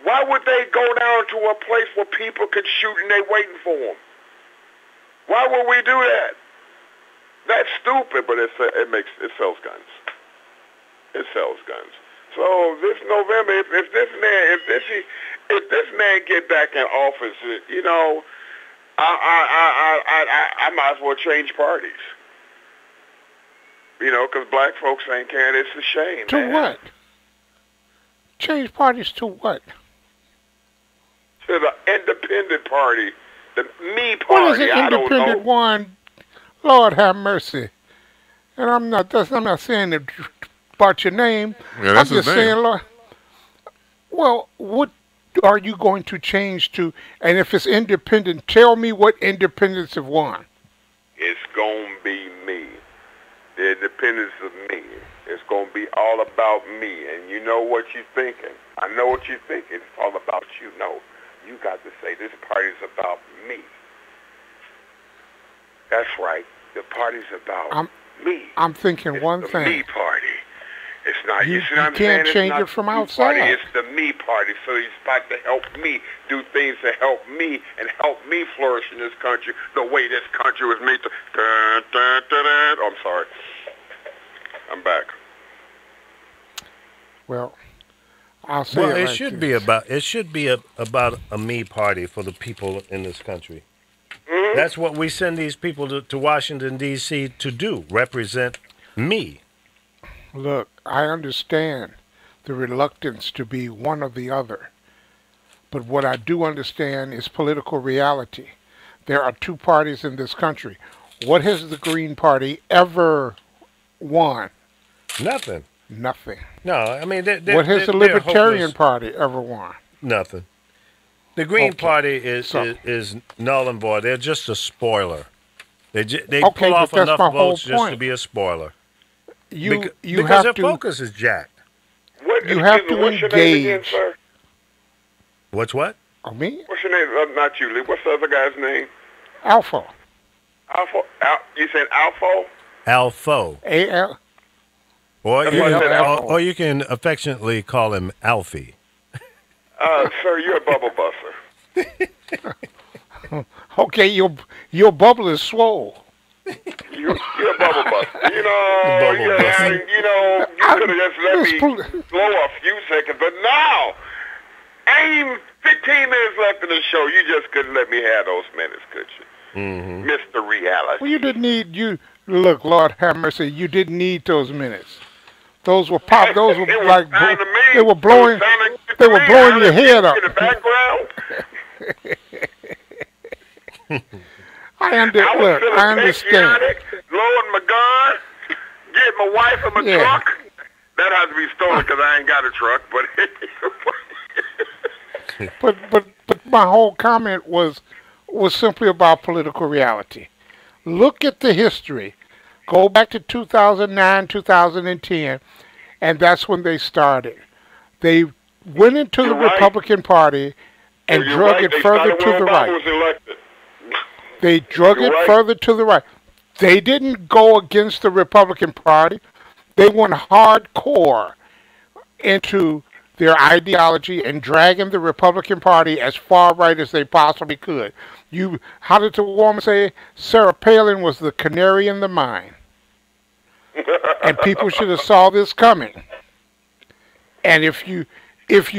why would they go down to a place where people could shoot and they waiting for them? Why would we do that? That's stupid, but it sells guns. It sells guns. So this November, if this man get back in office, you know, I might as well change parties. You know, because black folks ain't caring. It's a shame. To man. What? Change parties to what? To the independent party, the me party. What is an I don't independent know. one? Lord have mercy. And I'm not saying it about your name. Yeah, that's I'm just his name. saying, Lord. Well, what are you going to change to? And if it's independent, tell me what independents have won. It's gonna be me. The independence of me. It's gonna be all about me. And you know what you're thinking. I know what you're thinking. It's all about you. No, you got to say this party's about me. That's right. The party's about me. I'm thinking it's one the thing. Me party. It's not. You see what I'm can't saying? change it's not it from the you outside. Party, it's the me party. So he's about to help me do things to help me and help me flourish in this country the way this country was made to. Dun, dun, dun, dun. Oh, I'm sorry. I'm back. Well, I'll say Well, it it like should this. be about a me party for the people in this country. Mm-hmm. That's what we send these people to Washington, D.C. to do, represent me. Look, I understand the reluctance to be one or the other. But what I do understand is political reality. There are two parties in this country. What has the Green Party ever won? Nothing. Nothing. No, I mean, what has the Libertarian Party ever won? Nothing. The Green Party is null and void. They're just a spoiler. They pull off enough votes just to be a spoiler. Because their focus is jacked. You have to engage. Again, sir? What's what? Oh, me? What's your name? Not you, Lee. What's the other guy's name? Alpha. Alpha. You said Alpha? Alpha. A-L. Or you can affectionately call him Alfie. Sir, you're a bubble buster. Okay, your bubble is swole. You're a bubble buster. You could have just let me blow a few seconds, but now, ain't even 15 minutes left in the show. You just couldn't let me have those minutes, could you? Mm-hmm. Mr. Reality. Well, you didn't need Look, Lord have mercy, you didn't need those minutes. Those were pop. Those were like they were blowing. They were blowing your head up. In the background. I understand. Loading my gun, get my wife in my truck. That has to be stolen because I ain't got a truck. But my whole comment was simply about political reality. Look at the history. Go back to 2009, 2010, and that's when they started. They went into the Republican Party and drug it further to the right. They drug it further to the right. They didn't go against the Republican Party. They went hardcore into their ideology and dragging the Republican Party as far right as they possibly could. How did the woman say? Sarah Palin was the canary in the mine. And people should have saw this coming. And if you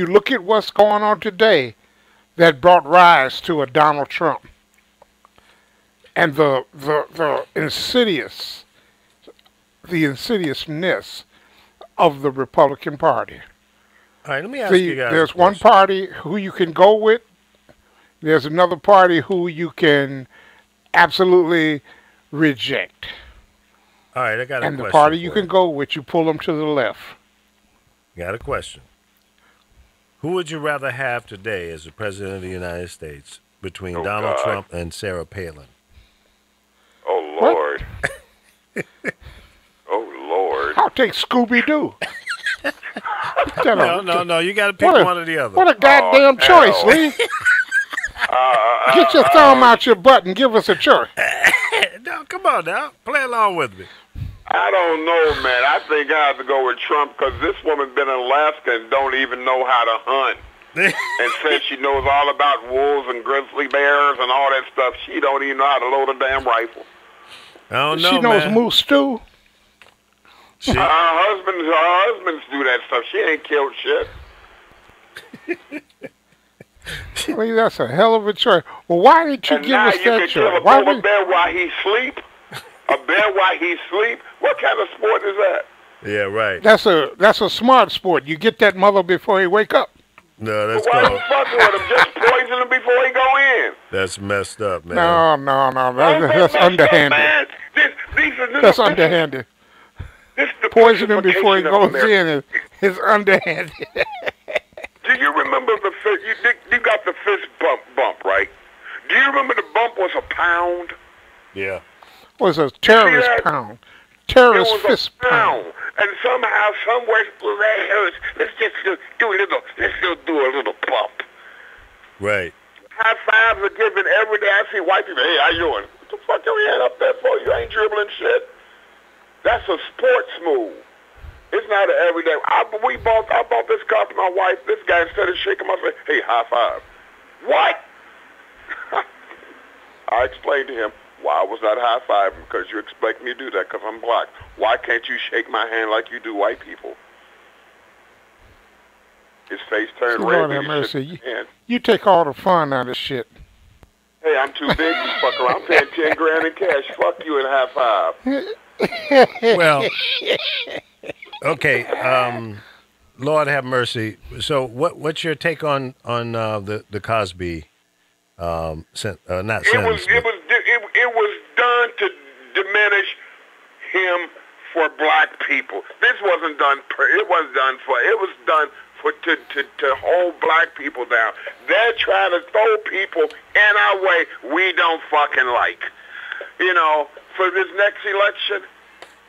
look at what's going on today, that brought rise to a Donald Trump. And the insidiousness of the Republican Party. All right, let me ask you guys. There's one party who you can go with. There's another party who you can absolutely reject. All right, I got a question. And the party you can go with, you pull them to the left. Got a question. Who would you rather have today as the President of the United States between Donald Trump and Sarah Palin? Oh, Lord. Oh, Lord. I'll take Scooby-Doo. No, you got to pick one or the other. What a goddamn choice, Lee. Get your thumb out your butt and give us a choice. No, come on now. Play along with me. I don't know, man. I think I have to go with Trump because this woman's been in Alaska and don't even know how to hunt. And says she knows all about wolves and grizzly bears and all that stuff. She don't even know how to load a damn rifle. I don't know, She knows man. moose too. Her husbands do that stuff. She ain't killed shit. Well, that's a hell of a choice. Well, why didn't you And give now us you that can kill choice? a Why polar would, bear while he sleep. A bear while he sleep. What kind of sport is that? Yeah, right. that's a smart sport. You get that mother before he wake up. No, that's Why you called. fucking with him? Just poison him before he go in. That's messed up, man. No. That's Messed up, underhanded. man. These are That's underhanded. This is the Poison him before he pussification of goes America. in is underhanded. Do you remember the fist? You got the fist bump, right? Do you remember the bump was a pound? Yeah. Was a terrorist that? pound. Terrorist It was fist a pound. pound. And somehow, somewhere, that hurts. Let's just do a little bump. Right. High fives are given every day. I see white people. Hey, how you doing? What the fuck are you hand up there for? You ain't dribbling shit. That's a sports move. It's not an everyday. I bought this car for my wife. This guy, instead of shaking my face, hey, high five. What? I explained to him why I was not high fiving, because you expect me to do that because I'm black. Why can't you shake my hand like you do white people? His face turned red. Lord have mercy. You take all the fun out of shit. Hey, I'm too big to fuck around. I'm paying 10 grand in cash. Fuck you and high five. Well, okay. Lord have mercy. So, what's your take on the Cosby not sentence? It was done to diminish him for black people. This wasn't done. It was done to hold black people down. They're trying to throw people in our way we don't fucking like. You know, for this next election,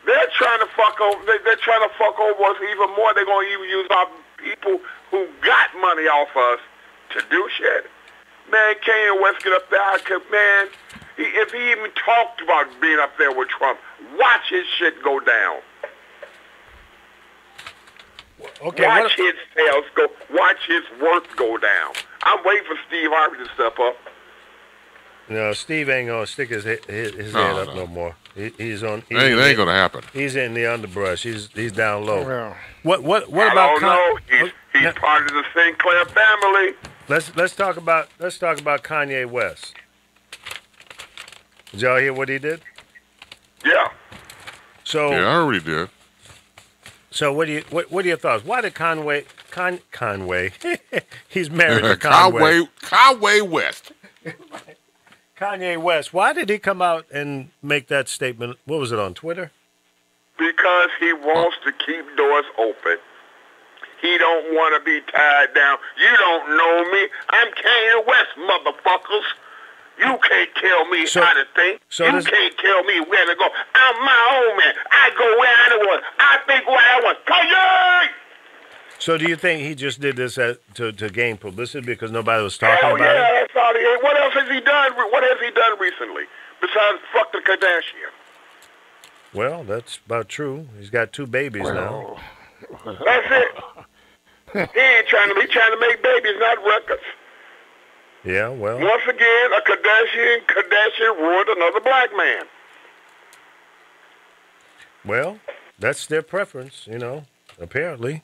they're trying to fuck over. They're trying to fuck over us even more. They're going to even use our people who got money off us to do shit. Man, Kanye West get up there. Man, if he even talked about being up there with Trump, watch his shit go down. Okay, watch his sales go. Watch his worth go down. I'm waiting for Steve Harvey to step up. No, Steve ain't gonna stick his head up no more. He's on. That ain't gonna happen. He's in the underbrush. He's down low. Well, What I about? don't know. He's part of the Sinclair family. Let's talk about Kanye West. Did y'all hear what he did? Yeah. So yeah, I already did. So what are your thoughts? Why did Conway? He's married to Conway. Conway West. Kanye West. Why did he come out and make that statement? What was it on Twitter? Because he wants to keep doors open. He don't want to be tied down. You don't know me. I'm Kanye West, motherfuckers. You can't tell me how to think. You can't tell me where to go. I'm my own man. I go where I want. I think where I want. Kanye! So do you think he just did this to gain publicity because nobody was talking Hell about yeah, it? that's all he is. What else has he done? What has he done recently besides fuck the Kardashian? Well, that's about true. He's got 2 babies now. That's it. He ain't trying to make babies, not records. Yeah, well. Once again, a Kardashian ruined another black man. Well, that's their preference, apparently.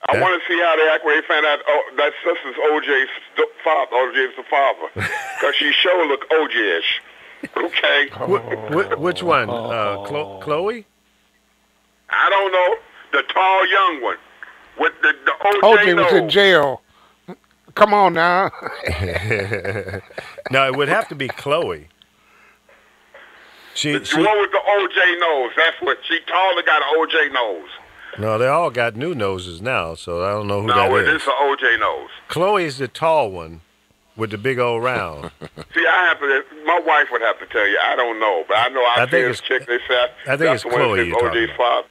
I want to see how they act when they find out that sister's OJ's father. OJ's the father. Because she sure look OJ-ish. Okay? Which one? Chloe? I don't know. The tall young one. With the OJ was in jail. Come on now. No, it would have to be Chloe. The one with the OJ nose. That's what. She taller, got an OJ nose. No, they all got new noses now, so I don't know who that No, is. it's an OJ nose. Chloe's the tall one with the big old round. See, my wife would have to tell you. I don't know, but I know I see this chick. They say I think it's Chloe. OJ's father,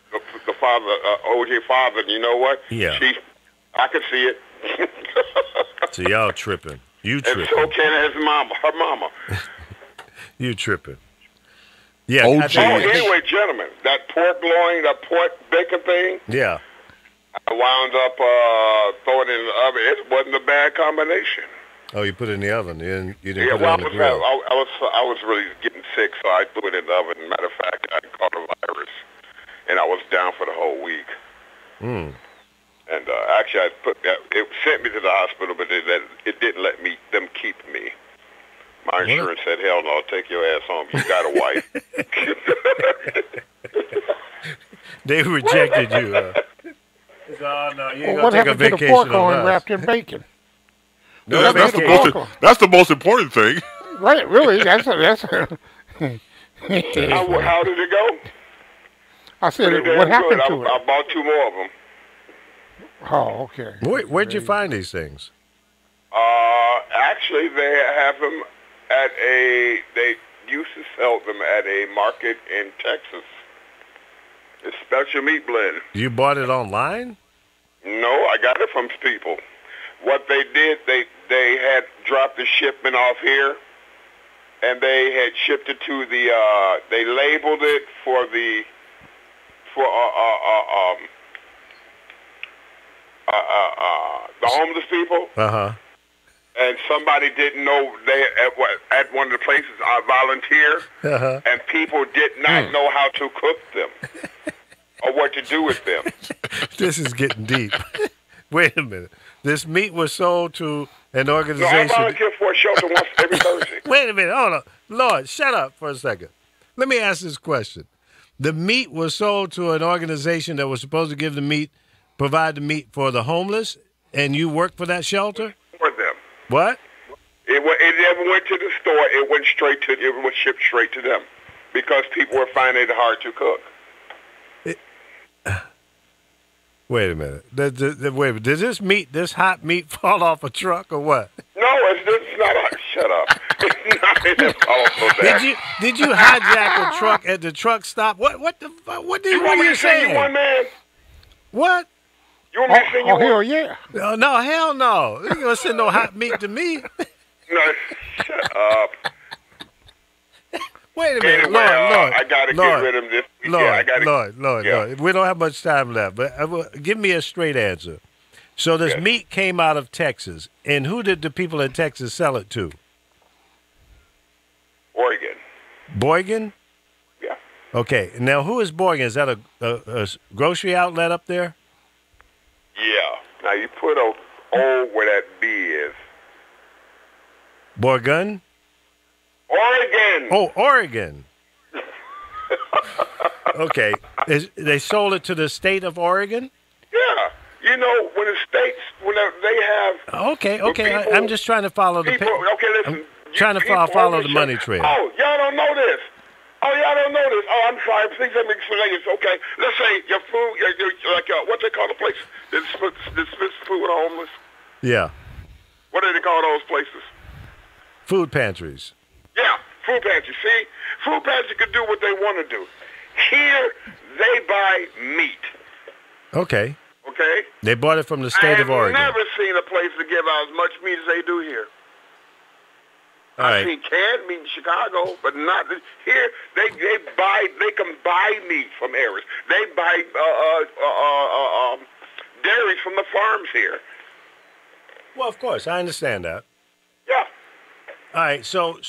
the father, OJ father. And you know what? Yeah. I could see it. So y'all tripping. You tripping. And so can his mama, her mama. You tripping. Yeah. OG. Anyway, gentlemen, that pork loin, that pork bacon thing. Yeah. I wound up throwing it in the oven. It wasn't a bad combination. Oh, you put it in the oven. You didn't Yeah, put it on the grill. I was really getting sick, so I threw it in the oven. Matter of fact, I caught a virus, and I was down for the whole week. Mm. And actually, it sent me to the hospital, but it didn't let them keep me. My insurance said, "Hell no, take your ass home. You got a wife." They rejected you. Oh no, you ain't gonna what take a happened to the vacation pork on loin us. wrapped in bacon? No, that's the most important thing. Right, really. That's How did it go? I said, Pretty what damn happened good. to it? I bought 2 more of them. Oh, okay. Where'd you find these things? Actually, they have them at they used to sell them at a market in Texas. It's Special Meat Blend. You bought it online? No, I got it from people. What they did, they had dropped the shipment off here, and they had shipped it to the. They labeled it for the homeless people. And somebody didn't know they at one of the places I volunteer, and people did not know how to cook them or what to do with them. This is getting deep. Wait a minute. This meat was sold to an organization. No, I volunteer for a shelter once every Thursday. Wait a minute. Hold on. Lord, shut up for a second. Let me ask this question. The meat was sold to an organization that was supposed to give the meat, provide the meat for the homeless, and you work for that shelter? For them. What? It never went to the store. It was shipped straight to them because people were finding it hard to cook. Wait a minute. Wait a minute. Did this hot meat fall off a truck or what? No, it's not. Shut up. It's not. It's also that. Did you hijack a truck at the truck stop? What are you saying? You one man? What? You want me to send you one? Hell yeah. No, hell no. You ain't gonna send no hot meat to me. No, shut up. Wait a minute, anyway, Lord. I gotta get rid of this. Lord. We don't have much time left, but give me a straight answer. So this meat came out of Texas, and who did the people in Texas sell it to? Oregon. Boygan? Yeah. Okay. Now, who is Boygan? Is that a grocery outlet up there? Yeah. Now you put a O where that B is. Bourgogne? Oregon. Oh, Oregon. Okay. They sold it to the state of Oregon? Yeah. You know, when the states, when they have... Okay. I'm just trying to follow the... Okay, listen. I'm trying to follow the money trail. Oh, y'all don't know this. Oh, I'm sorry. Please let me explain this. Okay. Let's say your food, like, what they call the place? This food with homeless? Yeah. What do they call those places? Food pantries. Yeah, food pantries. See? Food pantries can do what they want to do. Here, they buy meat. Okay. Okay? They bought it from the state of Oregon. I've never seen a place to give out as much meat as they do here. I've seen canned meat in Chicago, but not here. They can buy meat from areas. They buy dairies from the farms here. Well, of course, I understand that. Yeah. All right, so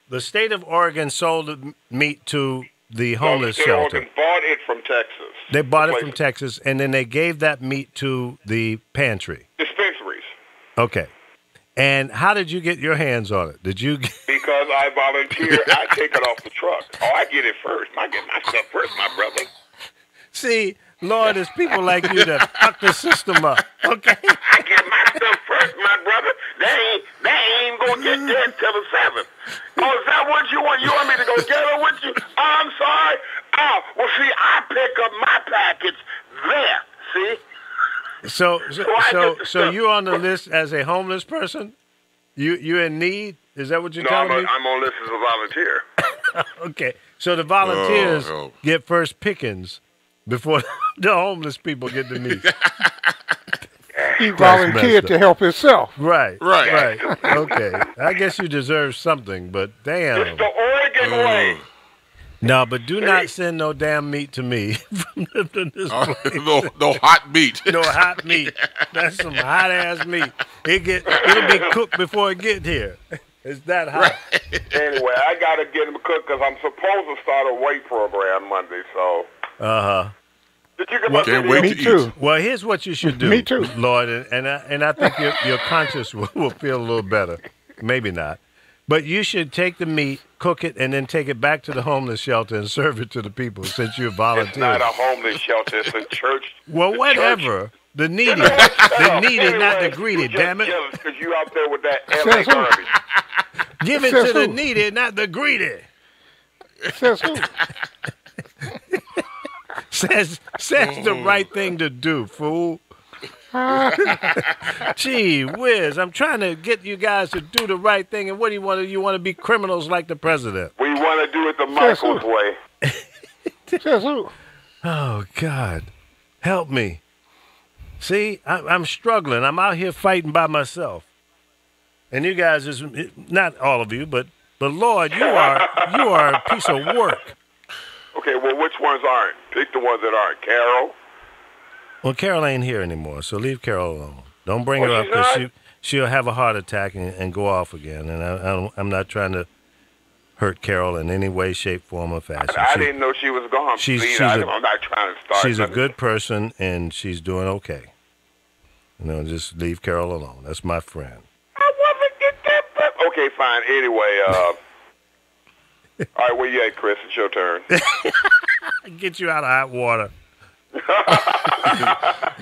the state of Oregon sold the meat to the homeless shelter. Oregon bought it from Texas. They bought it from Texas, and then they gave that meat to the pantry. Dispensaries. Okay. And how did you get your hands on it? Did you? Because I volunteer. I take it off the truck. Oh, I get it first. I get my stuff first, my brother. See, Lord, there's people like you that fuck the system up. Okay. I get my stuff first, my brother. They ain't gonna get there till the 7th. Oh, is that what you want? You want me to go get it with you? Oh, I'm sorry. Oh, well, see, I pick up my package there. See. So you're on the list as a homeless person? You in need? Is that what you're telling me? No, I'm on list as a volunteer. Okay. So the volunteers get first pickings before the homeless people get the meat. He volunteered to help himself. Right. Okay. I guess you deserve something, but damn. It's the Oregon way. No, but do not send no damn meat to me from this place. No hot meat. No hot meat. That's some hot ass meat. It'll be cooked before it gets here. It's that hot. Anyway, I gotta get him cooked because I'm supposed to start a weight program Monday. So. Did you get my video? Me too. Well, here's what you should do. Me too, Lord, and I think your conscience will feel a little better. Maybe not. But you should take the meat, cook it, and then take it back to the homeless shelter and serve it to the people since you're volunteering. It's not a homeless shelter. It's a church. Well, whatever. The needy. The needy, not the greedy, damn it. Because you out there with that LA garbage. Give it to the needy, not the greedy. Says who? Says the right thing to do, fool. Gee whiz, I'm trying to get you guys to do the right thing, and what do you want to? You want to be criminals like the president? We want to do it the Michael's way. Says who? Oh, God. Help me. See, I'm struggling. I'm out here fighting by myself. And you guys, not all of you, but Lord, you are a piece of work. Okay, well, which ones aren't? Pick the ones that aren't. Carol? Well, Carol ain't here anymore, so leave Carol alone. Don't bring her up because she'll have a heart attack and go off again. And I'm not trying to hurt Carol in any way, shape, form, or fashion. I didn't know she was gone. I'm not trying to start. She's a good person, and she's doing okay. Just leave Carol alone. That's my friend. I wasn't get that. Okay, fine. Anyway, all right, where you at, Chris? It's your turn. Get you out of hot water.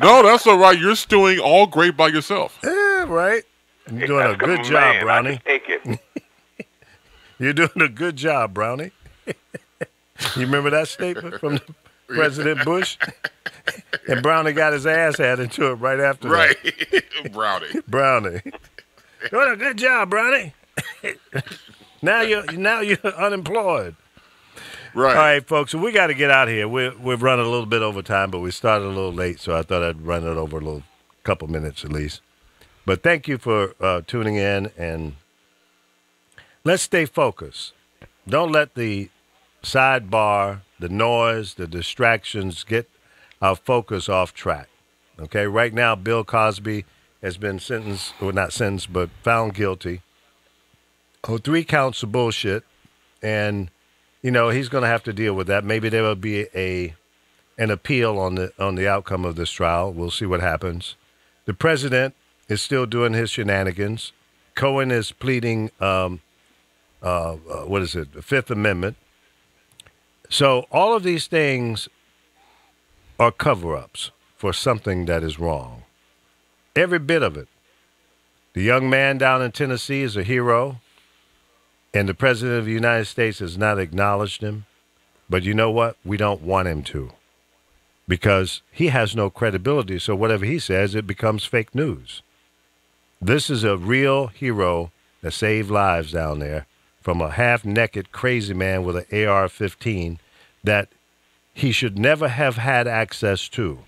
No, that's all right. You're stewing all great by yourself. Yeah, right. You're doing a good job, Brownie. Take it. You're doing a good job, Brownie. You remember that statement from President Bush? And Brownie got his ass handed to it right after that. Right. Brownie. Doing a good job, Brownie. Now you're unemployed. Right. All right, folks, so we got to get out of here. We've run a little bit over time, but we started a little late, so I thought I'd run it over a couple minutes at least. But thank you for tuning in, and let's stay focused. Don't let the sidebar, the noise, the distractions get our focus off track. Okay, right now, Bill Cosby has been found guilty of 3 counts of bullshit, and he's going to have to deal with that. Maybe there will be an appeal on the outcome of this trial. We'll see what happens. The president is still doing his shenanigans. Cohen is pleading, the Fifth Amendment. So all of these things are cover-ups for something that is wrong. Every bit of it. The young man down in Tennessee is a hero. And the President of the United States has not acknowledged him. But you know what? We don't want him to. Because he has no credibility, so whatever he says, it becomes fake news. This is a real hero that saved lives down there from a half-naked crazy man with an AR-15 that he should never have had access to.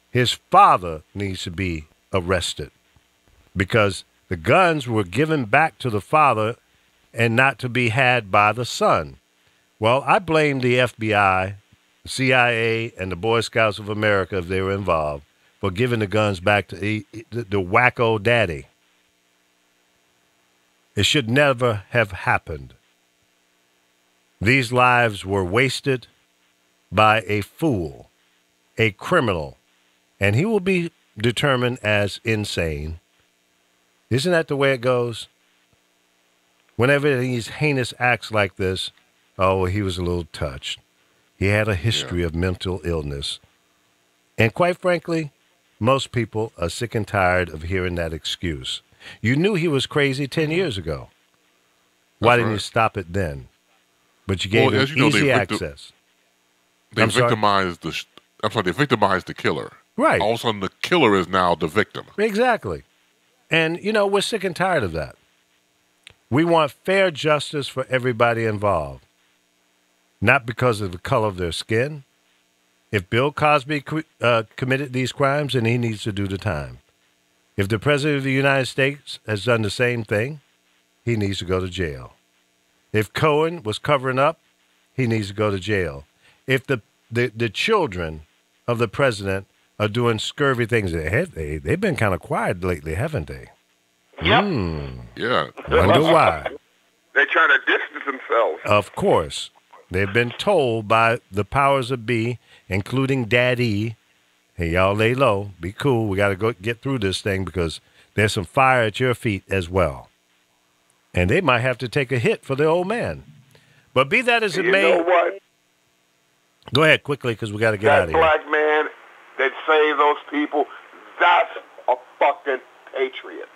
His father needs to be arrested because the guns were given back to the father and not to be had by the son. Well, I blame the FBI, the CIA, and the Boy Scouts of America, if they were involved, for giving the guns back to the wacko daddy. It should never have happened. These lives were wasted by a fool, a criminal, and he will be determined as insane. Isn't that the way it goes? Whenever these heinous acts like this, he was a little touched. He had a history of mental illness. And quite frankly, most people are sick and tired of hearing that excuse. You knew he was crazy 10 years ago. Why didn't you stop it then? But you gave him easy access. They victimized the killer. Right. All of a sudden, the killer is now the victim. Exactly. And, we're sick and tired of that. We want fair justice for everybody involved, not because of the color of their skin. If Bill Cosby committed these crimes, then he needs to do the time. If the President of the United States has done the same thing, he needs to go to jail. If Cohen was covering up he needs to go to jail. If the children of the president are doing scurvy things, they've been kind of quiet lately, haven't they? Yep. Yeah. Wonder why. They're trying to distance themselves. Of course. They've been told by the powers that be, including Daddy, hey, y'all lay low, be cool. We got to go get through this thing because there's some fire at your feet as well. And they might have to take a hit for the old man. But be that as it may. You know what? Go ahead quickly because we got to get out of here. That black man that saved those people, that's a fucking patriot.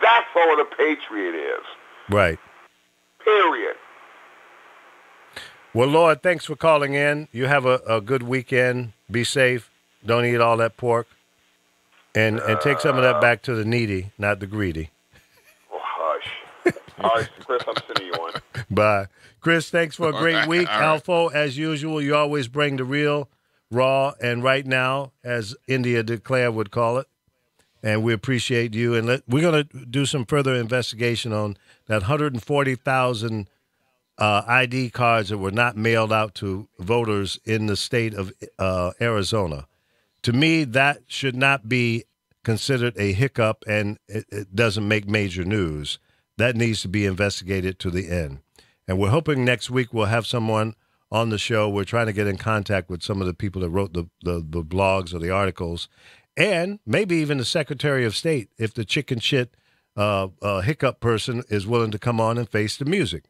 That's all a patriot is. Right. Period. Well, Lord, thanks for calling in. You have a good weekend. Be safe. Don't eat all that pork. And take some of that back to the needy, not the greedy. Oh, hush. All right, Chris, I'm sending you one. Bye. Chris, thanks for a great week. Alfo, as usual, you always bring the real, raw, and right now, as India Declare would call it. And we appreciate you. And we're going to do some further investigation on that 140,000 ID cards that were not mailed out to voters in the state of Arizona. To me, that should not be considered a hiccup, and it doesn't make major news. That needs to be investigated to the end. And we're hoping next week we'll have someone on the show. We're trying to get in contact with some of the people that wrote the blogs or the articles, and maybe even the Secretary of State, if the chicken shit hiccup person is willing to come on and face the music.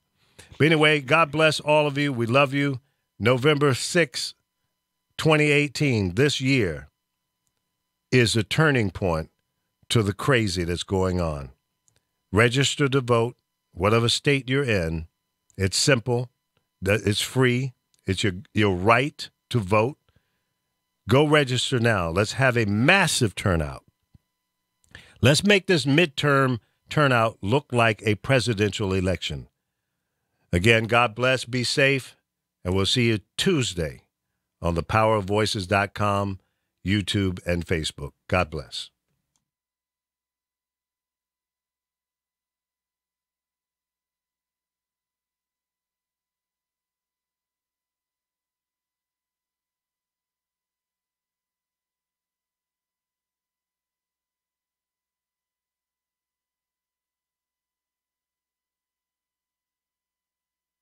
But anyway, God bless all of you. We love you. November 6th, 2018, this year, is a turning point to the crazy that's going on. Register to vote, whatever state you're in. It's simple. It's free. It's your right to vote. Go register now. Let's have a massive turnout. Let's make this midterm turnout look like a presidential election. Again, God bless, be safe, and we'll see you Tuesday on thepowerofvoices.com, YouTube, and Facebook. God bless.